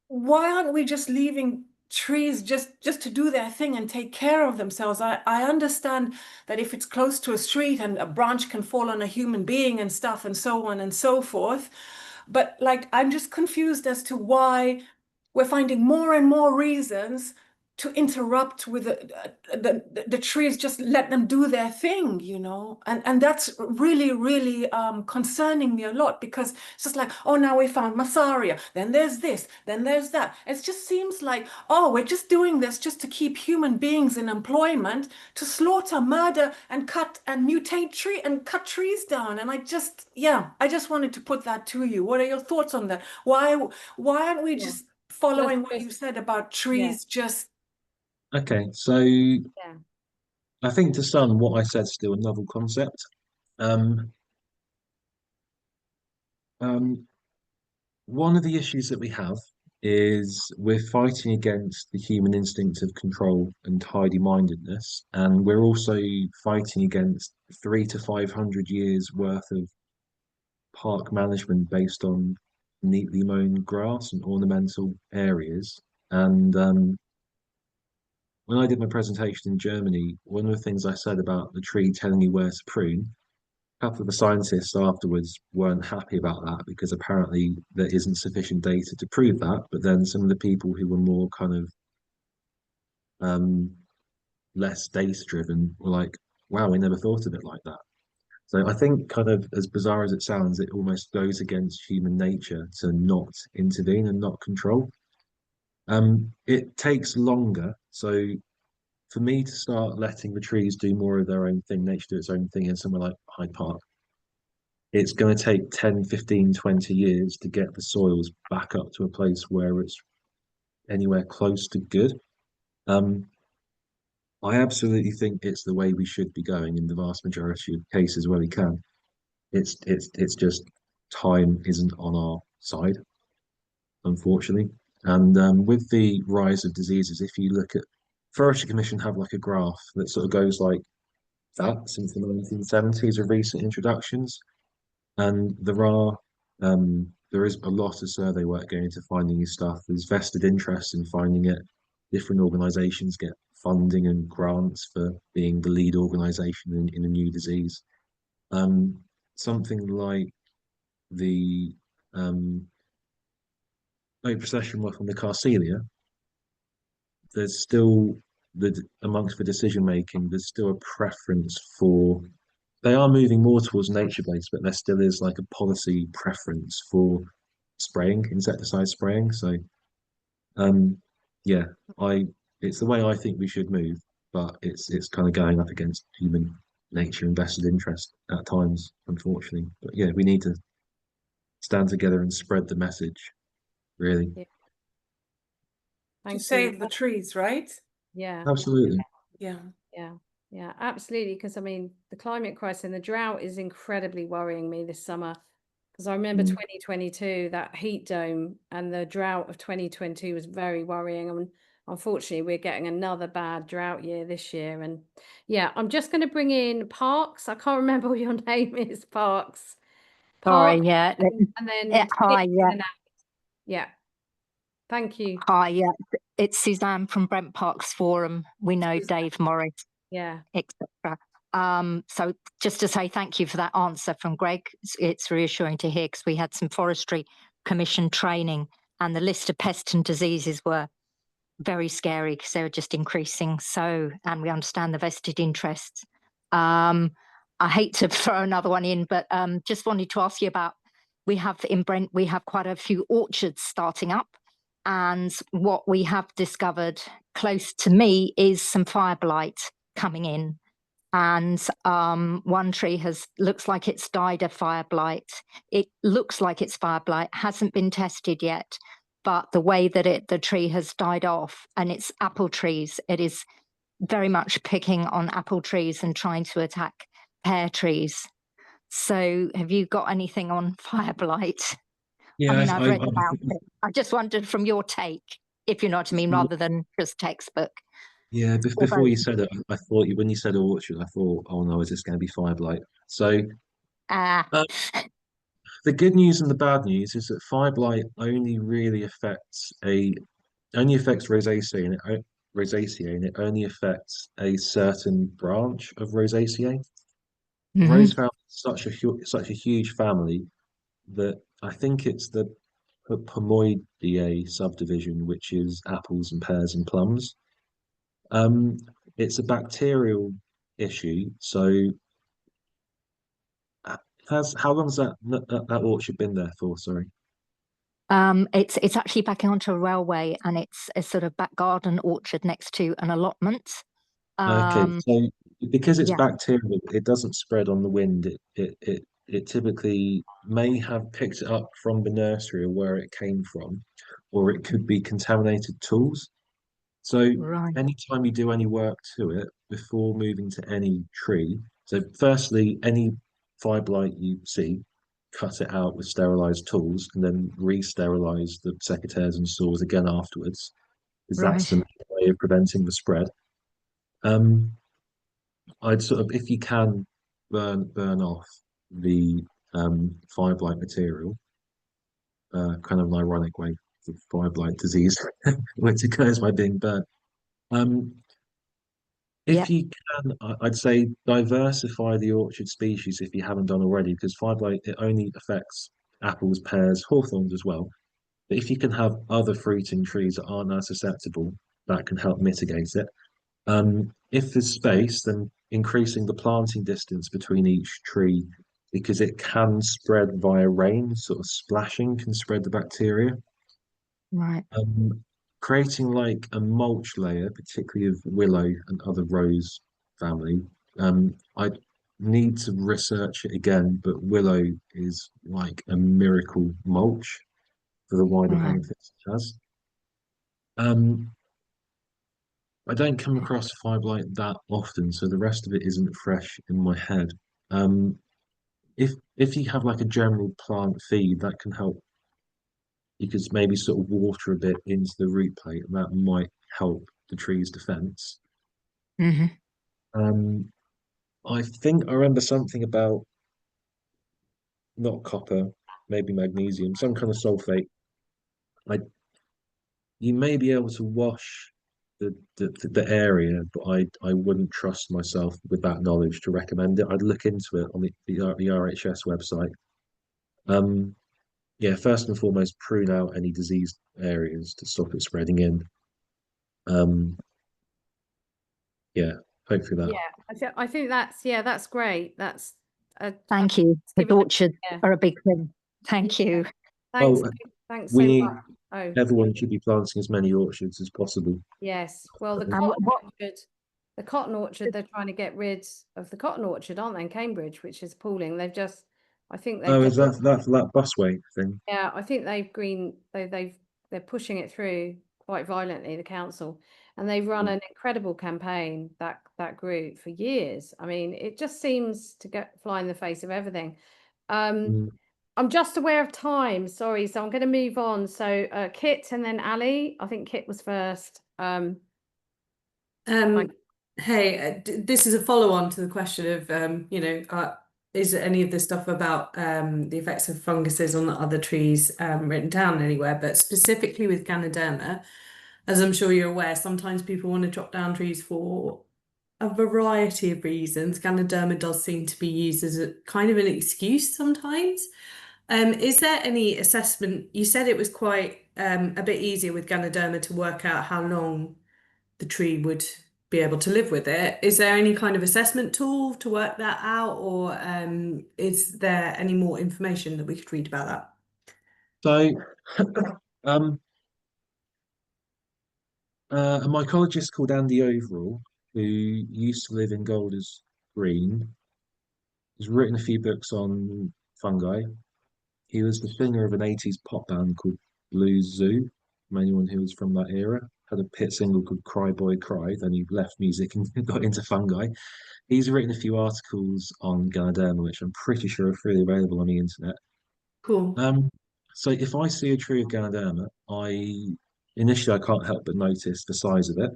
why aren't we just leaving trees just to do their thing and take care of themselves. I understand that if it's close to a street and a branch can fall on a human being and stuff and so on and so forth, but like I'm just confused as to why we're finding more and more reasons to interrupt with the trees, just let them do their thing, you know? And that's really, really concerning me a lot, because it's just like, oh, now we found Massaria, then there's this, then there's that. It just seems like, oh, we're just doing this just to keep human beings in employment, to slaughter, murder, and cut and mutate cut trees down. And I just wanted to put that to you. What are your thoughts on that? Why aren't we just following what you said about trees just... Okay, so I think to some what I said is still a novel concept. One of the issues that we have is we're fighting against the human instinct of control and tidy-mindedness, and we're also fighting against 300 to 500 years worth of park management based on neatly mown grass and ornamental areas. And when I did my presentation in Germany, one of the things I said about the tree telling you where to prune, a couple of the scientists afterwards weren't happy about that because apparently there isn't sufficient data to prove that. But then some of the people who were more kind of less data driven were like, wow, we never thought of it like that. So I think, kind of as bizarre as it sounds, it almost goes against human nature to not intervene and not control. It takes longer. So for me to start letting the trees do more of their own thing, nature do its own thing in somewhere like Hyde Park, it's going to take 10, 15, 20 years to get the soils back up to a place where it's anywhere close to good. I absolutely think it's the way we should be going in the vast majority of cases where we can. It's just time isn't on our side, unfortunately. And with the rise of diseases, if you look at Forestry Commission have like a graph that sort of goes like that since the 1970s of recent introductions, and there is a lot of survey work going into finding new stuff. There's vested interest in finding it. Different organisations get funding and grants for being the lead organisation in a new disease. Something like the oak procession work on the Carcelia, there's still amongst the decision making, there's still a preference for. They are moving more towards nature based, but there still is like a policy preference for spraying, insecticide spraying. So, yeah, it's the way I think we should move, but it's kind of going up against human nature and vested interest at times, unfortunately. But yeah, we need to stand together and spread the message, really. To save the trees, right? Yeah. Absolutely. Yeah. Yeah, absolutely. Because I mean, the climate crisis and the drought is incredibly worrying me this summer. Because I remember 2022, that heat dome, and the drought of 2022 was very worrying. And unfortunately, we're getting another bad drought year this year. And yeah, I'm just going to bring in Parks. I can't remember what your name is, Parks. Sorry, yeah. And then hi, yeah. Yeah. Thank you. Hi, yeah. It's Suzanne from Brent Parks Forum. We know Dave Morris, etc. So just to say thank you for that answer from Greg. It's reassuring to hear, because we had some Forestry Commission training and the list of pests and diseases were very scary because they were just increasing. So, and we understand the vested interests. I hate to throw another one in, but just wanted to ask you about, we have in Brent, we have quite a few orchards starting up. And what we have discovered close to me is some fire blight coming in. And one tree looks like it's died of fire blight. It looks like it's fire blight, hasn't been tested yet, but the way that the tree has died off, and it's apple trees, it is very much picking on apple trees and trying to attack pear trees. So have you got anything on fire blight? Yeah, I mean, I've read about it. I just wondered from your take, if you know what I mean, rather than just textbook. Yeah, before you said it, I thought when you said orchard, I thought, oh no, is this going to be fire blight? So the good news and the bad news is that fire blight only really affects a only affects Rosaceae, and it only affects a certain branch of Rosaceae. The rose family is such a huge family that I think it's the Pomoideae subdivision, which is apples and pears and plums. It's a bacterial issue. So, how long has that orchard been there for? Sorry. It's actually backing onto a railway, and it's a sort of back garden orchard next to an allotment. Okay, so because it's bacterial, it doesn't spread on the wind. It typically may have picked it up from the nursery or where it came from, or it could be contaminated tools. So anytime you do any work to it before moving to any tree, so firstly, any fibrite you see, cut it out with sterilized tools and then re-sterilize the secateurs and sores again afterwards, because that's the main way of preventing the spread. I'd sort of, if you can, burn off the fibrite material, kind of an ironic way for fibrite disease, which occurs by being burnt. If you can, I'd say diversify the orchard species if you haven't done already, because fibrite, it only affects apples, pears, hawthorns as well. But if you can have other fruiting trees that aren't as susceptible, that can help mitigate it. If there's space, then increasing the planting distance between each tree, because it can spread via rain, sort of splashing can spread the bacteria. Right. Creating like a mulch layer, particularly of willow and other rose family. I need to research it again, but willow is like a miracle mulch for the wider benefits it has. I don't come across fibrite that often, so the rest of it isn't fresh in my head. If you have like a general plant feed, that can help. You could maybe sort of water a bit into the root plate, and that might help the tree's defense. I think I remember something about not copper, maybe magnesium, some kind of sulfate. You may be able to wash the area, but I wouldn't trust myself with that knowledge to recommend it. I'd look into it on the RHS website. Yeah, first and foremost, prune out any diseased areas to stop it spreading in. Yeah, hopefully that. Yeah, I think that's great. That's thank you. The orchards are a big thing. Thank you. Thanks. Thanks so much. Everyone should be planting as many orchards as possible. Yes. Well, the cotton orchard, they're trying to get rid of the cotton orchard, aren't they, in Cambridge, which is appalling. They've just, I think they've. Oh, is that busway thing? Yeah, I think they're pushing it through quite violently, the council, and they've run an incredible campaign, that group, for years. I mean, it just seems to fly in the face of everything. I'm just aware of time, sorry, so I'm going to move on. So Kit and then Ali. I think Kit was first. Hey, this is a follow-on to the question of, is any of the stuff about the effects of funguses on the other trees written down anywhere? But specifically with Ganoderma, as I'm sure you're aware, sometimes people want to chop down trees for a variety of reasons. Ganoderma does seem to be used as a kind of an excuse sometimes. Is there any assessment? You said it was quite a bit easier with Ganoderma to work out how long the tree would be able to live with it. Is there any kind of assessment tool to work that out, or is there any more information that we could read about that? So, a mycologist called Andy Overall, who used to live in Golders Green, has written a few books on fungi. He was the singer of an 80s pop band called Blue Zoo. Anyone who was from that era had a hit single called Cry Boy Cry. Then he left music and got into fungi. He's written a few articles on Ganoderma, which I'm pretty sure are freely available on the internet. Cool. So if I see a tree of Ganoderma, initially I can't help but notice the size of it.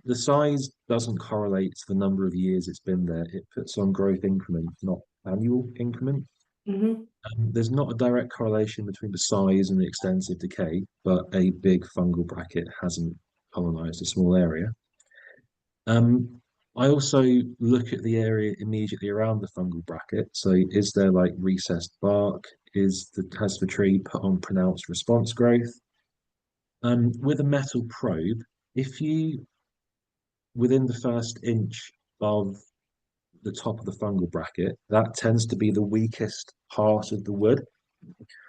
The size doesn't correlate to the number of years it's been there. It puts on growth increment, not annual increment. There's not a direct correlation between the size and the extensive decay, but a big fungal bracket hasn't colonized a small area. I also look at the area immediately around the fungal bracket. So is there like recessed bark? Has the tree put on pronounced response growth? With a metal probe, if you, within the first inch of the top of the fungal bracket, that tends to be the weakest part of the wood.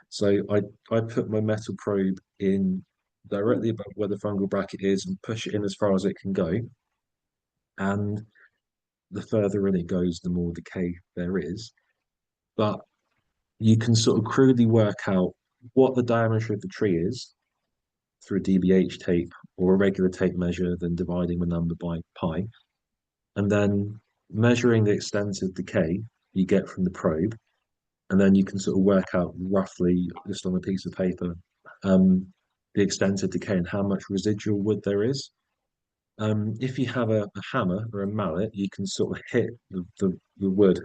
So I put my metal probe in directly above where the fungal bracket is and push it in as far as it can go. And the further in it goes, the more decay there is. But you can sort of crudely work out what the diameter of the tree is through a DBH tape or a regular tape measure, then dividing the number by pi, and then measuring the extent of decay you get from the probe. And then you can sort of work out roughly, just on a piece of paper, the extent of decay and how much residual wood there is. If you have a hammer or a mallet, you can sort of hit the wood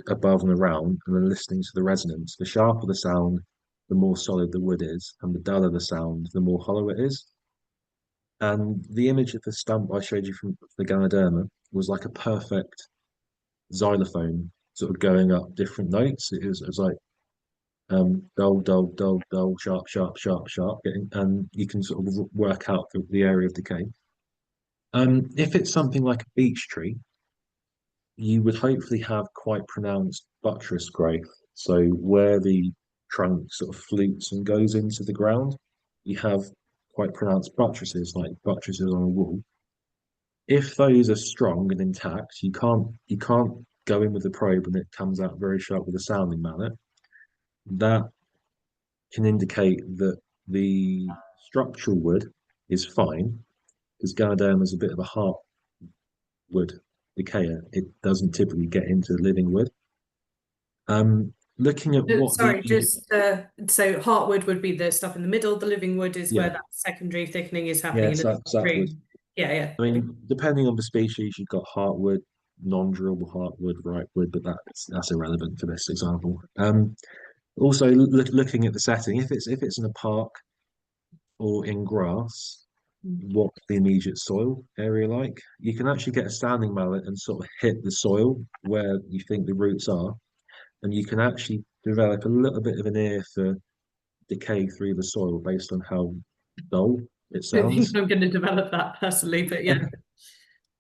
above and around and then listening to the resonance. The sharper the sound, the more solid the wood is, and the duller the sound, the more hollow it is. And the image of the stump I showed you from the Ganoderma was like a perfect xylophone, sort of going up different notes. It was like dull, dull, dull, dull, sharp, sharp, sharp, sharp, and you can sort of work out the area of decay. If it's something like a beech tree, you would hopefully have quite pronounced buttress growth. So where the trunk sort of flutes and goes into the ground, you have quite pronounced buttresses, like buttresses on a wall. If those are strong and intact, you can't go in with the probe and it comes out very sharp with a sounding mallet. That can indicate that the structural wood is fine, because Ganoderma is a bit of a heartwood decayer. It doesn't typically get into living wood. Looking at what so heartwood would be the stuff in the middle. The living wood is where that secondary thickening is happening. I mean, depending on the species, you've got heartwood, non-durable heartwood, right wood, but that's irrelevant for this example. Also, looking at the setting, if it's in a park or in grass, what's the immediate soil area like? You can actually get a standing mallet and sort of hit the soil where you think the roots are, and you can actually develop a little bit of an ear for decay through the soil based on how dull it sounds. I think I'm going to develop that personally, but yeah.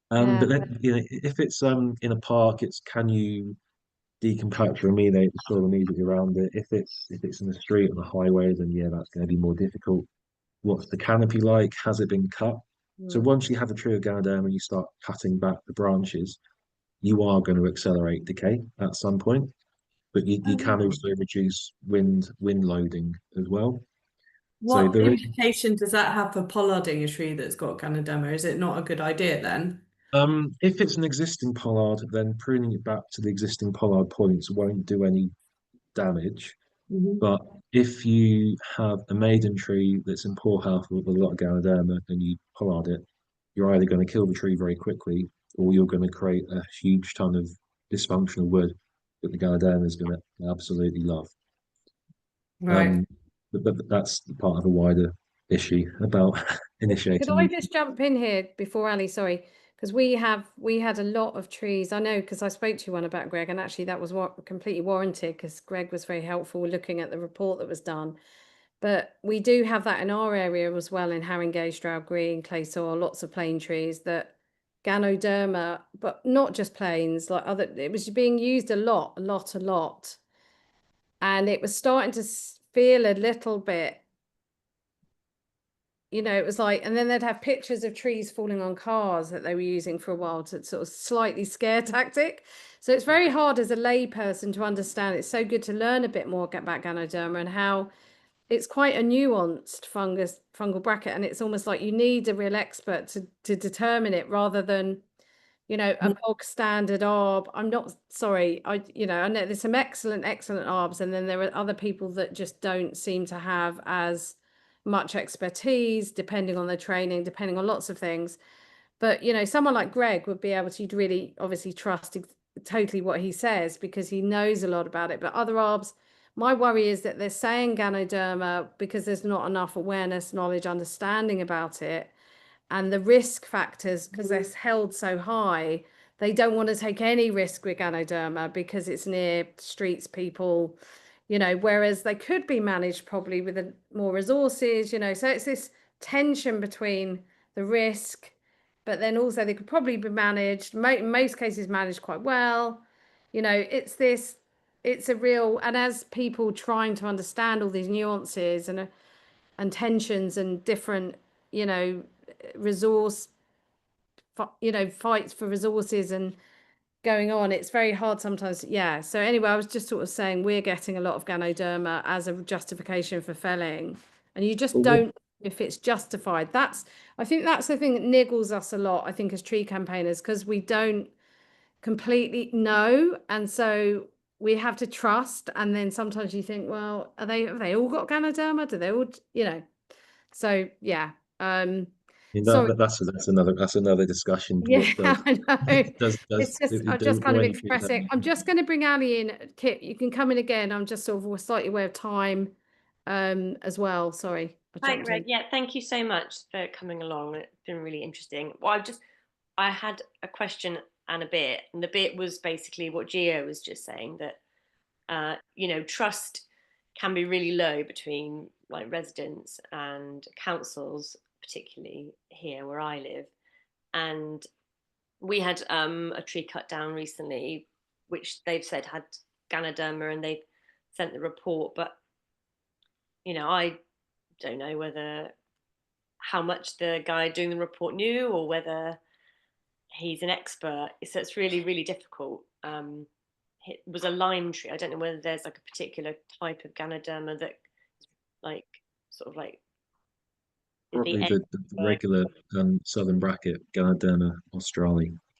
But then, if it's in a park, can you decompact or ameliorate the soil immediately around it? If it's in the street on a highway, then that's going to be more difficult. What's the canopy like? Has it been cut? So once you have a tree of Ganoderma and you start cutting back the branches, you are going to accelerate decay at some point. But you can also reduce wind loading as well. What implication does that have for pollarding a tree that's got Ganoderma? Is it not a good idea then? If it's an existing pollard, then pruning it back to the existing pollard points won't do any damage. But if you have a maiden tree that's in poor health with a lot of Ganoderma and you pollard it, you're either going to kill the tree very quickly or you're going to create a huge ton of dysfunctional wood that the Ganoderma is going to absolutely love. Right. But that's part of a wider issue about initiating. Could I just jump in here before Ali? Sorry, because we had a lot of trees. I know because I spoke to one about Greg, and actually that was completely warranted because Greg was very helpful looking at the report that was done. But we do have that in our area as well, in Haringey, Stroud Green, clay soil, lots of plane trees that Ganoderma, but not just planes, like it was being used a lot. And it was starting to feel a little bit, it was like, and then they'd have pictures of trees falling on cars that they were using for a while to sort of slightly scare tactic. So it's very hard as a lay person to understand. It's so good to learn a bit more about Ganoderma and how it's quite a nuanced fungal bracket. And it's almost like you need a real expert to determine it rather than, a bog standard arb. I'm not sorry. I know there's some excellent arbs. And then there are other people that just don't seem to have as much expertise, depending on their training, depending on lots of things. But, someone like Greg would be able to really obviously trust totally what he says because he knows a lot about it. But other arbs, my worry is that they're saying Ganoderma because there's not enough awareness, knowledge, understanding about it. And the risk factors, because they're held so high, they don't want to take any risk with Ganoderma because it's near streets, people, you know, whereas they could be managed probably with more resources, you know. So it's this tension between the risk, but then also they could probably be managed, in most cases managed quite well. You know, it's a real, and as people trying to understand all these nuances and tensions and different, you know, resource, you know, fights for resources and going on, it's very hard sometimes. Yeah. So anyway, I was just sort of saying we're getting a lot of Ganoderma as a justification for felling, and you just don't know if it's justified. I think that's the thing that niggles us a lot, I think, as tree campaigners, because we don't completely know, and so we have to trust. And then sometimes you think, well, have they all got Ganoderma? Do they all, you know? So yeah. Sorry. That's another discussion. Yeah, What I know. It's just, I'm just kind of why expressing. I'm just going to bring Ali in. Kit, you can come in again. I'm just sort of slightly aware of time, as well. Sorry. Hi, Greg. Yeah, thank you so much for coming along. It's been really interesting. Well, I had a question and a bit, and the bit was basically what Gio was just saying, that you know, trust can be really low between like residents and councils, particularly here where I live. And we had a tree cut down recently, which they've said had Ganoderma, and they've sent the report. But you know, I don't know how much the guy doing the report knew, or whether he's an expert. So it's really, really difficult. It was a lime tree. I don't know whether there's like a particular type of Ganoderma that, like, sort of like probably the regular southern bracket Ganoderma australe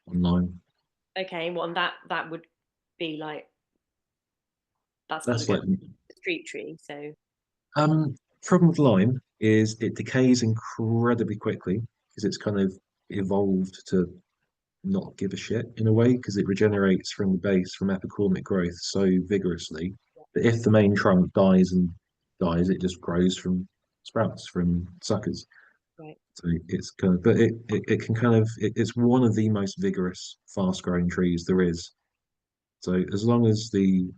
on lime. Okay, well, and that would be like, that's like a street tree. So problem with lime is it decays incredibly quickly because it's kind of evolved to not give a shit in a way, because it regenerates from the base from epicormic growth so vigorously that if the main trunk dies, it just grows from sprouts, from suckers. Right. So it's kind of, but it can kind of, it's one of the most vigorous, fast-growing trees there is. So as long as the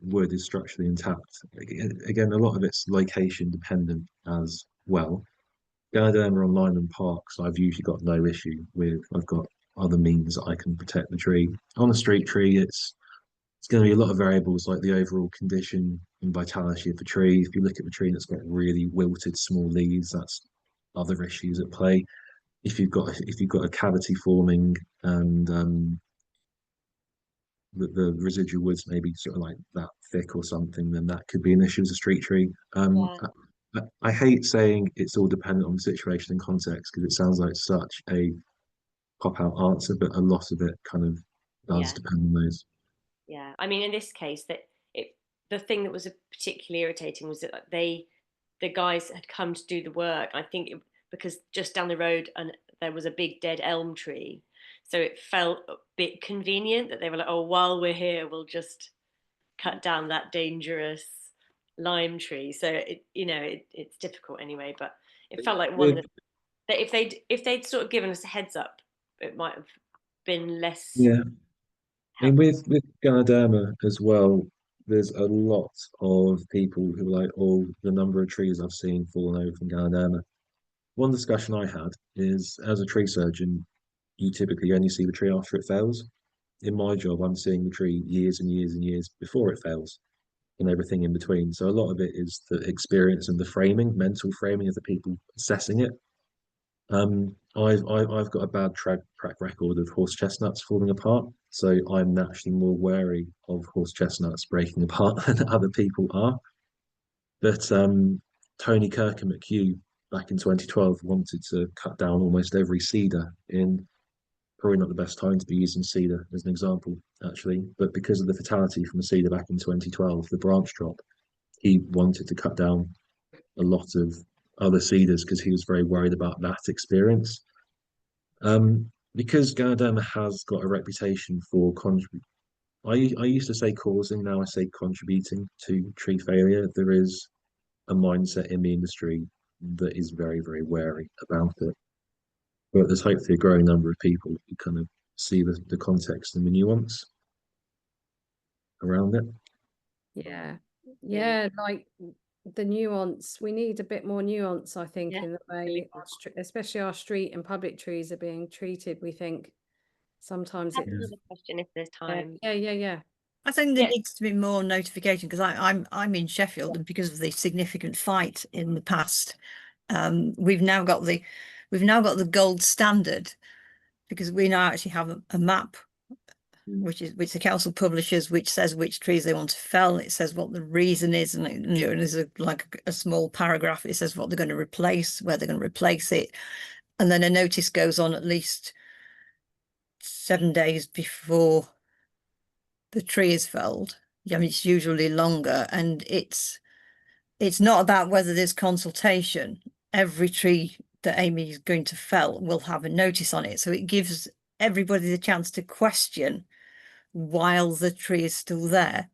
wood is structurally intact, again, a lot of it's location dependent as well. Ganoderma on line and parks, I've usually got no issue with. I've got other means that I can protect the tree. On a street tree, it's going to be a lot of variables, like the overall condition and vitality of the tree. If you look at the tree that's got really wilted small leaves, that's other issues at play. If you've got a cavity forming and the residual wood's maybe sort of like that thick or something, then that could be an issue as a street tree. I hate saying it's all dependent on the situation and context, because it sounds like such a pop-out answer, but a lot of it kind of does depend on those. Yeah, I mean, in this case, the thing that was particularly irritating was that the guys had come to do the work. I think because just down the road and there was a big dead elm tree, so it felt a bit convenient that they were like, oh, while we're here, we'll just cut down that dangerous lime tree. So it's difficult anyway. But it felt like one of that if they'd sort of given us a heads up, it might have been less. Yeah. I mean, with Ganoderma as well, there's a lot of people who are like, oh, the number of trees I've seen fallen over from Ganoderma. One discussion I had is, as a tree surgeon, you typically only see the tree after it fails. In my job, I'm seeing the tree years and years and years before it fails, and everything in between. So a lot of it is the experience and the framing, mental framing of the people assessing it. I've got a bad track record of horse chestnuts falling apart, so I'm naturally more wary of horse chestnuts breaking apart than other people are. But Tony Kirkham at Kew back in 2012 wanted to cut down almost every cedar in probably not the best time to be using cedar as an example, actually, but because of the fatality from the cedar back in 2012, the branch drop, he wanted to cut down a lot of other cedars because he was very worried about that experience. because Ganoderma has got a reputation for I used to say causing, now I say contributing to tree failure. There is a mindset in the industry that is very, very wary about it. But there's hopefully a growing number of people who kind of see the context and the nuance around it. Yeah, like the nuance. We need a bit more nuance, I think, in the way, especially our street and public trees are being treated. We think sometimes it's another question if there's time. Yeah. I think there needs to be more notification, because I'm in Sheffield, and because of the significant fight in the past, we've now got the gold standard, because we now actually have a map which the council publishes, which says which trees they want to fell. It says what the reason is, and there's like a small paragraph. It says what they're going to replace, where they're going to replace it, and then a notice goes on at least 7 days before the tree is felled. I mean, it's usually longer, and it's not about whether there's consultation. Every tree that Amy is going to fell will have a notice on it, so it gives everybody the chance to question while the tree is still there.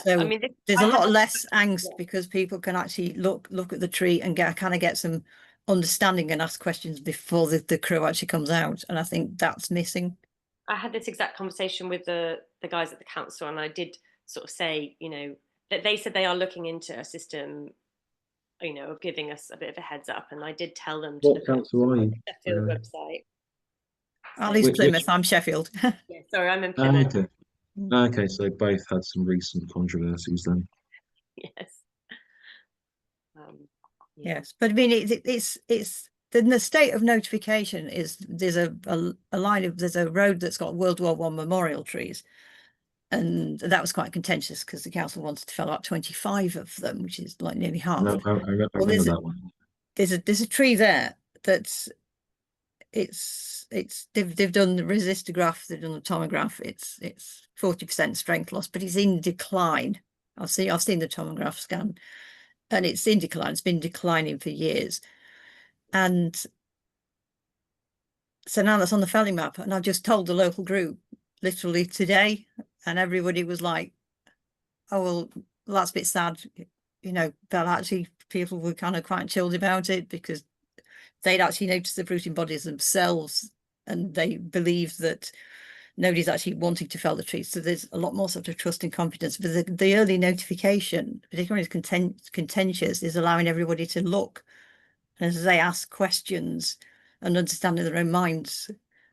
So I mean, there's a lot less angst because people can actually look at the tree and get some understanding and ask questions before the crew actually comes out, and I think that's missing. I had this exact conversation with the guys at the council, and I did sort of say, that they said they are looking into a system, of giving us a bit of a heads up, and I did tell them to look at the Sheffield website. Ali's Plymouth, I'm Sheffield. Yeah, sorry, I'm in Plymouth. Okay, so both had some recent controversies then. Yes. Yes, but I mean, it's the state of notification is there's a road that's got World War I memorial trees, and that was quite contentious because the council wanted to fell about 25 of them, which is like nearly half. I remember that one. There's a tree there that's they've done the resistograph, they've done the tomograph. It's 40% strength loss, but it's in decline. I've seen the tomograph scan, and it's in decline. It's been declining for years, and so now that's on the felling map. And I've just told the local group literally today, and everybody was like, "Oh well, that's a bit sad," But actually, people were kind of quite chilled about it because they'd actually noticed the fruiting bodies themselves, and they believed that nobody's actually wanting to fell the trees. So there's a lot more sort of trust and confidence. But the early notification, particularly contentious, is allowing everybody to look, and as they ask questions and understand in their own minds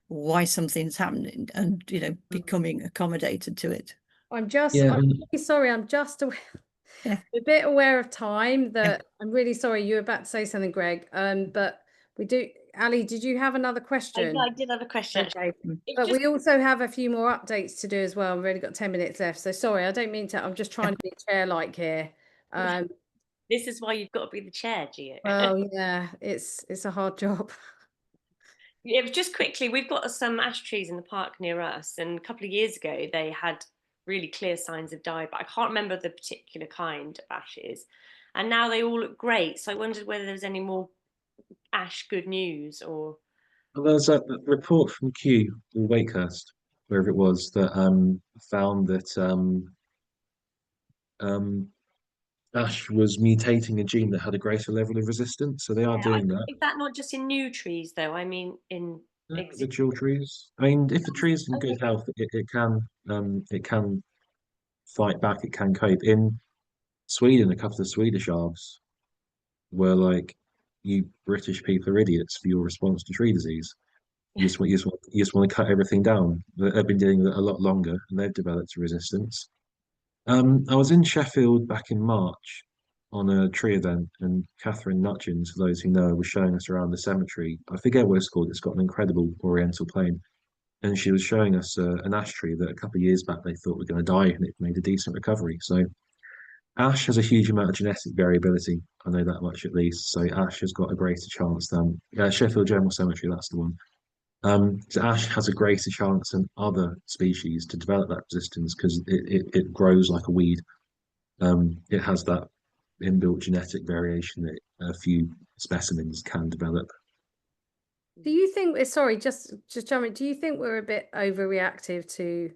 why something's happening, and becoming accommodated to it. I'm really sorry. I'm just a bit aware of time. I'm really sorry. You were about to say something, Greg. But we do. Ali, did you have another question? I did have a question. Okay. But we also have a few more updates to do as well. We've only got 10 minutes left. So sorry, I don't mean to. I'm just trying to be chair-like here. This is why you've got to be the chair, Gia. Well, yeah, it's a hard job. Yeah, just quickly, we've got some ash trees in the park near us, and a couple of years ago they had really clear signs of die, but I can't remember the particular kind of ashes. And now they all look great. So I wondered whether there's any more ash good news or. Well, there's a report from Kew or Wakehurst, wherever it was, that found that ash was mutating a gene that had a greater level of resistance. So they are doing that. Is that not just in new trees, though? I mean, in mature trees. I mean, if the tree is in good health, it can fight back. It can cope. In Sweden, a couple of Swedish arbs were like, "You British people are idiots for your response to tree disease. You just want to cut everything down." They've been doing it a lot longer, and they've developed a resistance. I was in Sheffield back in March on a tree event, and Catherine Nutchins, for those who know, was showing us around the cemetery. I forget what it's called. It's got an incredible oriental plane, and she was showing us an ash tree that a couple of years back they thought were going to die, and it made a decent recovery. So ash has a huge amount of genetic variability. I know that much at least. So ash has got a greater chance than Sheffield General Cemetery. That's the one. So ash has a greater chance than other species to develop that resistance because it grows like a weed. It has that inbuilt genetic variation that a few specimens can develop. Do you think, sorry, just jumping, do you think we're a bit overreactive to,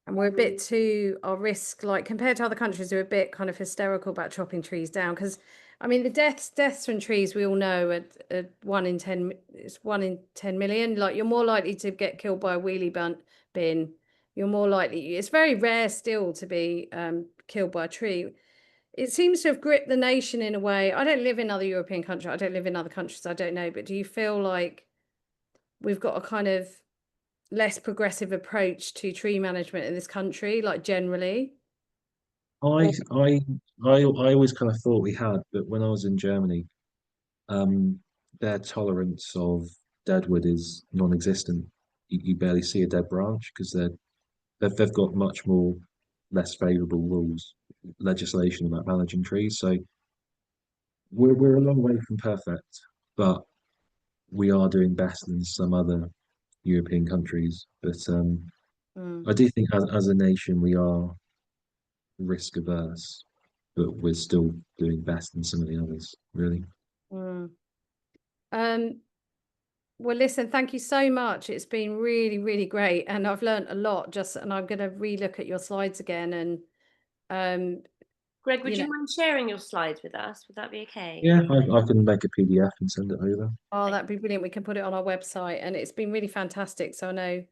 and we're a bit too, our risk, like compared to other countries who are a bit kind of hysterical about chopping trees down? Because I mean, the deaths from trees, we all know at 1 in 10, it's 1 in 10 million. Like you're more likely to get killed by a wheelie bin. You're more likely, it's very rare still to be killed by a tree. It seems to have gripped the nation in a way. I don't live in other European countries. I don't live in other countries. I don't know. But do you feel like we've got a kind of less progressive approach to tree management in this country, like generally? I always kind of thought we had, but when I was in Germany, their tolerance of deadwood is non-existent. You barely see a dead branch because they've got much more less favourable rules, legislation about managing trees. So we're a long way from perfect, but we are doing better than some other European countries. But I do think as a nation we are risk averse, but we're still doing better than some of the others, really. Well, listen, thank you so much. It's been really, really great, and I've learned a lot. And I'm going to relook at your slides again. And Greg, would you mind sharing your slides with us? Would that be okay? Yeah, I can make a PDF and send it over. Oh, that'd be brilliant. We can put it on our website, and it's been really fantastic. So I know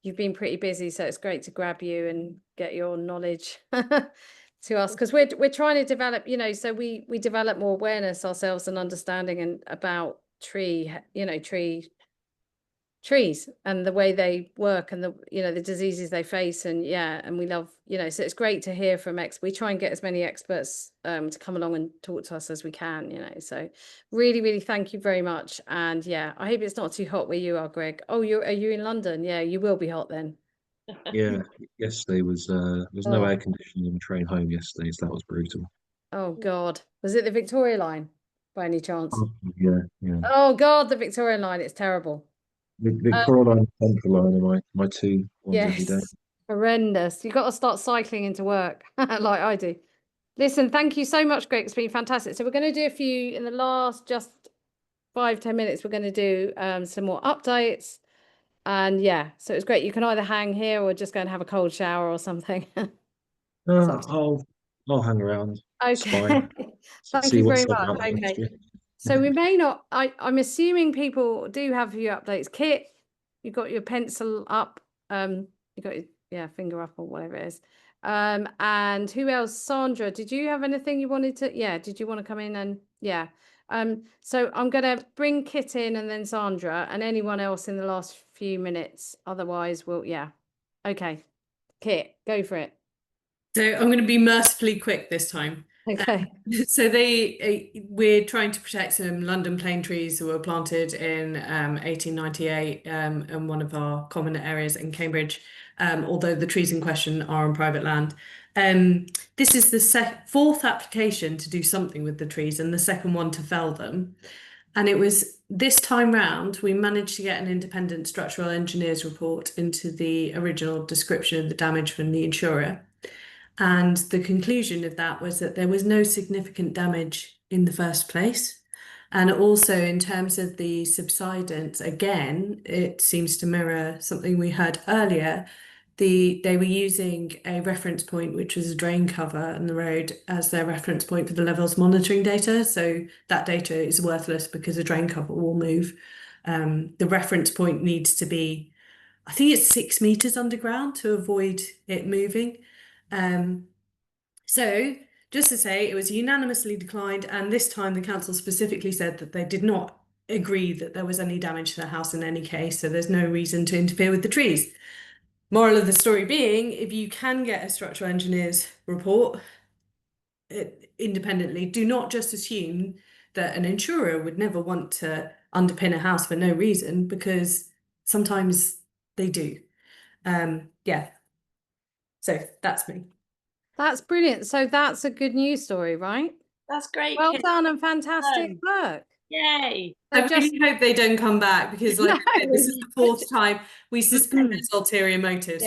you've been pretty busy, so it's great to grab you and get your knowledge to us, because we're trying to develop, so we develop more awareness ourselves and understanding and about trees and the way they work and the diseases they face, and we love, so it's great to hear from we try and get as many experts to come along and talk to us as we can, so really, really thank you very much. And I hope it's not too hot where you are, Greg. Oh, are you in London? Yeah, you will be hot then. Yeah, yesterday was no air conditioning on the train home yesterday, so that was brutal. Oh God, was it the Victoria line by any chance? Yeah. Oh God, the Victoria line, it's terrible. The Victoria line and Central line are my two ones every day. Horrendous. You've got to start cycling into work like I do. Listen, thank you so much, Greg. It's been fantastic. So we're going to do a few in the last just 5-10 minutes. We're going to do some more updates. And so it's great. You can either hang here or just go and have a cold shower or something. I'll hang around. Okay. Thank you very much. Okay. So we may not, I'm assuming people do have your updates. Kit, you got your pencil up, you got your finger up or whatever it is. And who else? Sandra, did you have anything you wanted to, did you want to come in and, so I'm going to bring Kit in and then Sandra and anyone else in the last few minutes. Otherwise we'll, okay. Kit, go for it. So I'm going to be mercifully quick this time. Okay. So we're trying to protect some London plane trees that were planted in 1898 in one of our common areas in Cambridge, although the trees in question are on private land. This is the fourth application to do something with the trees and the second one to fell them. And it was this time round, we managed to get an independent structural engineer's report into the original description of the damage from the insurer. And the conclusion of that was that there was no significant damage in the first place. And also in terms of the subsidence, again, it seems to mirror something we heard earlier. They were using a reference point, which was a drain cover in the road, as their reference point for the levels monitoring data. So that data is worthless because a drain cover will move. The reference point needs to be, I think it's 6 meters underground to avoid it moving. So just to say, it was unanimously declined, and this time the council specifically said that they did not agree that there was any damage to the house in any case, so there's no reason to interfere with the trees. Moral of the story being, if you can get a structural engineer's report independently, do not just assume that an insurer would never want to underpin a house for no reason, because sometimes they do. So that's me. That's brilliant. So that's a good news story, right? That's great. Well done and fantastic work. Yay. I really hope they don't come back, because this is the fourth time we suspend ulterior motives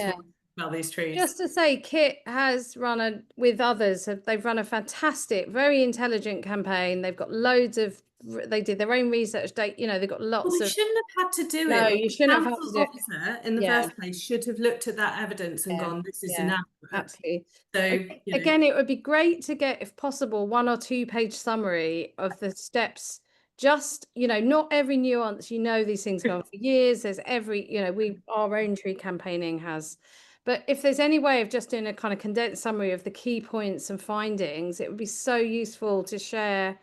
about these trees. Just to say, Kit has run with others, they've run a fantastic, very intelligent campaign. They've got loads of they did their own research. You know, they've got lots Well, they of. shouldn't have had to do No, it. you shouldn't have had to Council's do it. officer in the first place should have looked at that evidence and gone, "This is inadequate." Absolutely. So again, it would be great to get, if possible, 1 or 2 page summary of the steps. Just, you know, not every nuance. You know, these things go on for years. There's every, you know, our own tree campaigning has. But if there's any way of just doing a kind of condensed summary of the key points and findings, it would be so useful to share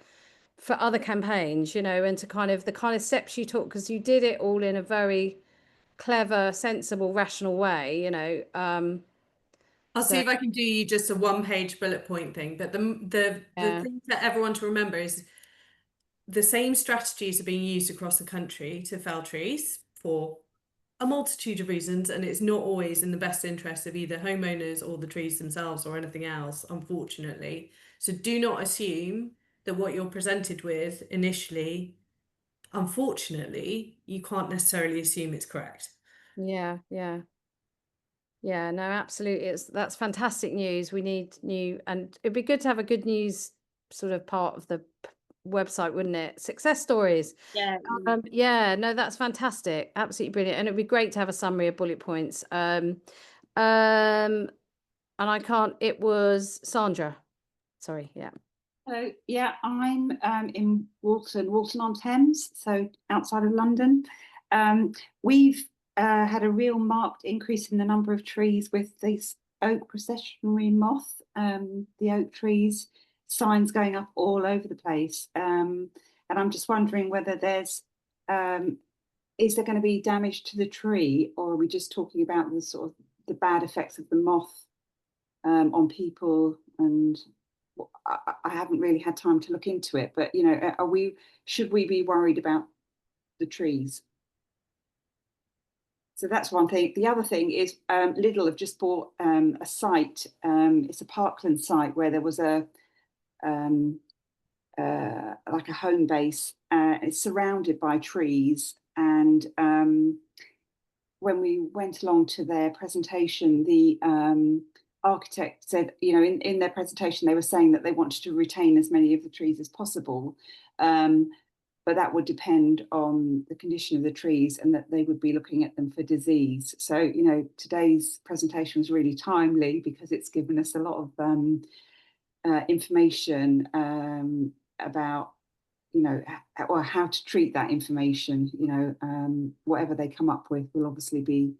for other campaigns, you know, and to kind of the kind of steps you took, because you did it all in a very clever, sensible, rational way, you know. I'll see if I can do you just a 1-page bullet point thing. But the thing that everyone to remember is the same strategies are being used across the country to fell trees for a multitude of reasons, and it's not always in the best interest of either homeowners or the trees themselves or anything else, unfortunately. So do not assume that what you're presented with initially, unfortunately, you can't necessarily assume it's correct. Yeah, no, absolutely. That's fantastic news. We need new, and it'd be good to have a good news sort of part of the website, wouldn't it? Success stories. Yeah, no, that's fantastic. Absolutely brilliant. And it'd be great to have a summary of bullet points. And it was Sandra. Sorry, yeah. Hello, yeah, I'm in Walton-on-Thames, so outside of London. We've had a real marked increase in the number of trees with this oak processionary moth, the oak trees, signs going up all over the place. And I'm just wondering whether is there going to be damage to the tree, or are we just talking about the sort of the bad effects of the moth on people? And I haven't really had time to look into it, but you know, should we be worried about the trees? So that's one thing. The other thing is Lidl have just bought a site. It's a parkland site where there was like a home base. It's surrounded by trees, and when we went along to their presentation, the architect said, you know, in their presentation, they were saying that they wanted to retain as many of the trees as possible. But that would depend on the condition of the trees, and that they would be looking at them for disease. So, you know, today's presentation was really timely because it's given us a lot of information about, you know, or how to treat that information. You know, whatever they come up with, we'll obviously be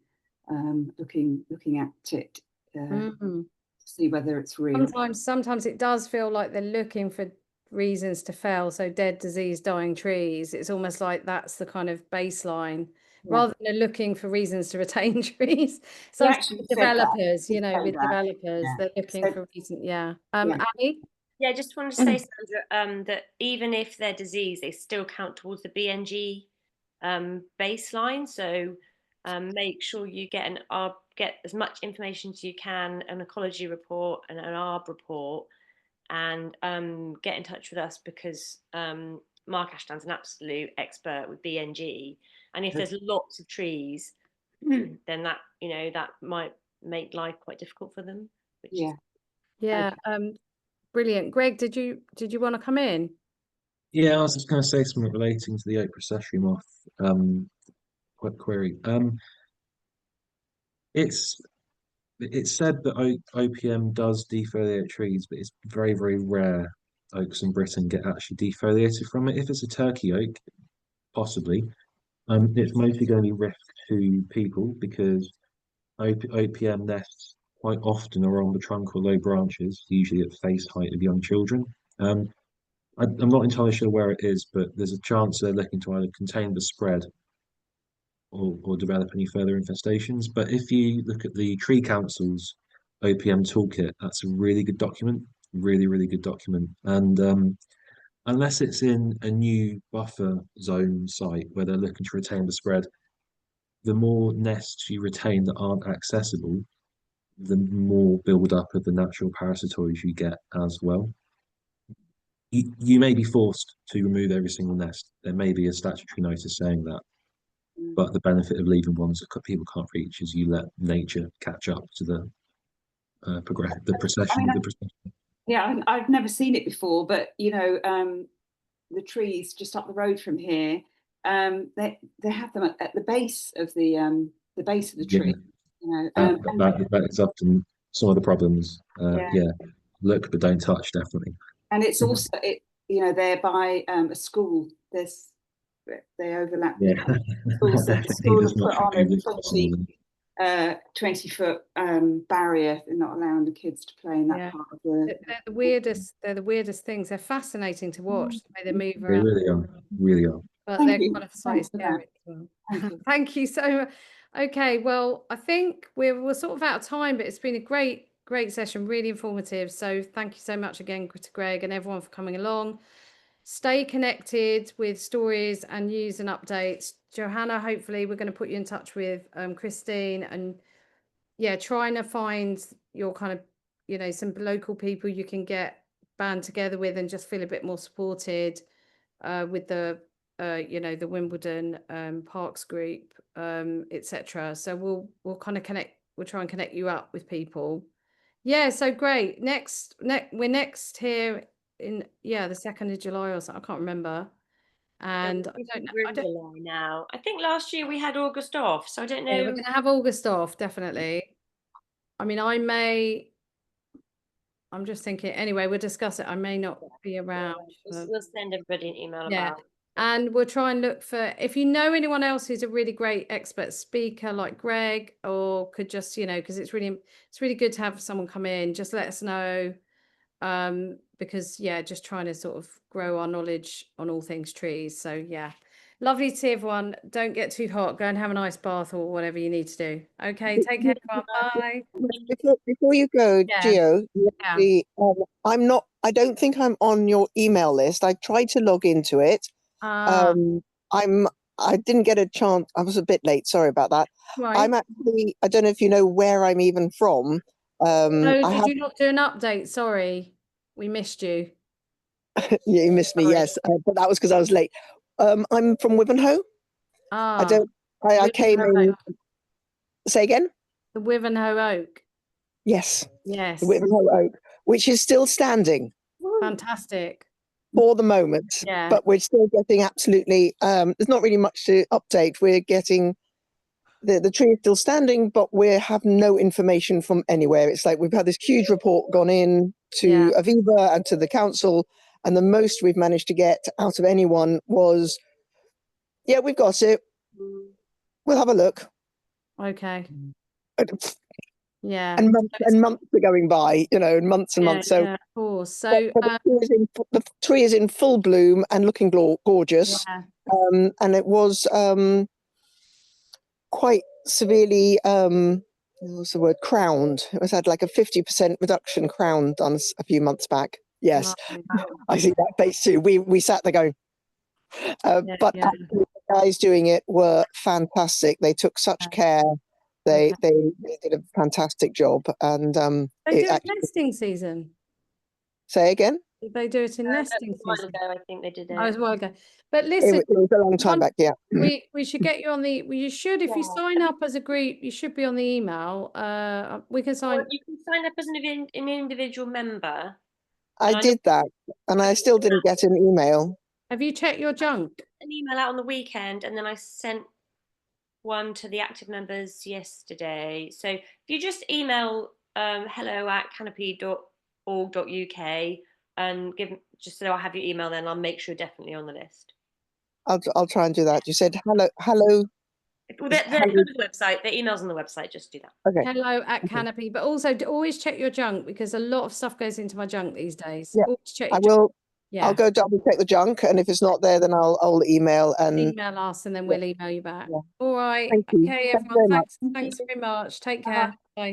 looking at it to see whether it's real. Sometimes it does feel like they're looking for reasons to fell, so dead, disease, dying trees. It's almost like that's the kind of baseline, rather than looking for reasons to retain trees. So developers, you know, with developers, they're looking for reasons. Ali? Yeah, I just wanted to say, Sandra, that even if they're disease, they still count towards the BNG baseline. So make sure you get get as much information as you can, an ecology report and an ARB report, and get in touch with us, because Mark Ashton's an absolute expert with BNG, and if there's lots of trees, then that, you know, that might make life quite difficult for them. Brilliant. Greg, did you want to come in? Yeah, I was just going to say something relating to the oak processionary moth query. It's said that OPM does defoliate trees, but it's very, very rare oaks in Britain get actually defoliated from it. If it's a Turkey oak, possibly. It's mostly going to be risk to people because OPM nests quite often are on the trunk or low branches, usually at face height of young children. I'm not entirely sure where it is, but there's a chance they're looking to either contain the spread or develop any further infestations. But if you look at the Tree Council's OPM toolkit, that's a really good document, really, really good document. And unless it's in a new buffer zone site where they're looking to retain the spread, the more nests you retain that aren't accessible, the more build up of the natural parasitoids you get as well. You may be forced to remove every single nest. There may be a statutory notice saying that. But the benefit of leaving ones that people can't reach is you let nature catch up to the procession. Yeah, I've never seen it before, but you know, the trees just up the road from here, they have them at the base of the tree. You know, that is often some of the problems. Yeah, look but don't touch, definitely. And it's also they're by a school. They overlap. Yeah, Schools, the school have put on a 20-foot barrier. They're not allowing the kids to play in that part of the. They're the weirdest. They're the weirdest things. They're fascinating to watch the way they move they around. really are. But Thank they're you. kind of slightly scary as well. Thank you so much. Okay, well, I think we're sort of out of time, but it's been a great session, really informative. So thank you so much again to Greg and everyone for coming along. Stay connected with stories and news and updates. Johanna, hopefully we're going to put you in touch with Christine, and trying to find your kind of, some local people you can get band together with and just feel a bit more supported with the the Wimbledon Parks group, etc. So we'll kind of connect. We'll try and connect you up with people. Yeah, so great. We're next here in the 2nd of July or something. I can't remember. And I don't know. We're in July now. I think last year we had August off, so I don't know. Yeah, we're going to have August off, definitely. I mean, I'm just thinking. Anyway, we'll discuss it. I may not be around. We'll send everybody an email about it. And we'll try and look for, if you know anyone else who's a really great expert speaker like Greg, or could just, because it's really good to have someone come in, just let us know. Because just trying to sort of grow our knowledge on all things trees. So lovely to see everyone. Don't get too hot. Go and have an ice bath or whatever you need to do. Okay, take care, everyone. Bye. Before you go, Gio, I don't think I'm on your email list. I tried to log into it. I didn't get a chance. I was a bit late. Sorry about that. Right. I'm actually, I don't know if you know where I'm even from. Did you not do an update? Sorry, we missed you. You missed me, yes, but that was because I was late. I'm from Wivenhoe. I came in. Say again. The Wivenhoe Oak. Yes. Yes. The Wivenhoe Oak, which is still standing. Fantastic. For the moment, but we're still getting absolutely. There's not really much to update. We're getting. The tree is still standing, but we have no information from anywhere. It's like we've had this huge report gone in to Aviva and to the council, and the most we've managed to get out of anyone was, we've got it. We'll have a look. Okay. And months are going by, and months and months. So, of course. So the tree is in full bloom and looking gorgeous. And it was quite severely what's the word, crowned. It was had like a 50% reduction crown done a few months back. Yes. I see that face too. We sat there going but actually the guys doing it were fantastic. They took such care. They did a fantastic job. And they do it nesting season. Say again. Did they do it in nesting season? I think they did it. That was a while ago. But listen, it was a long time back. Yeah, we should get you on the. You should, if you sign up as a group, you should be on the email. We can sign. Well, you can sign up as an individual member. I did that, and I still didn't get an email. Have you checked your junk? An email out on the weekend, and then I sent one to the active members yesterday. So if you just email hello@canopy.org.uk and just so I have your email, then I'll make sure you're definitely on the list. I'll try and do that. You said hello. Well, the website, the email's on the website. Just do that. Okay. Hello@Canopy, but also always check your junk, because a lot of stuff goes into my junk these days. Yeah, always check I your will. junk. Yeah. I'll go double check the junk, and if it's not there, then I'll email us, and then we'll email you back. All right. Thank you. Okay, Thank you everyone. very much. Thanks very much. Take care. Bye.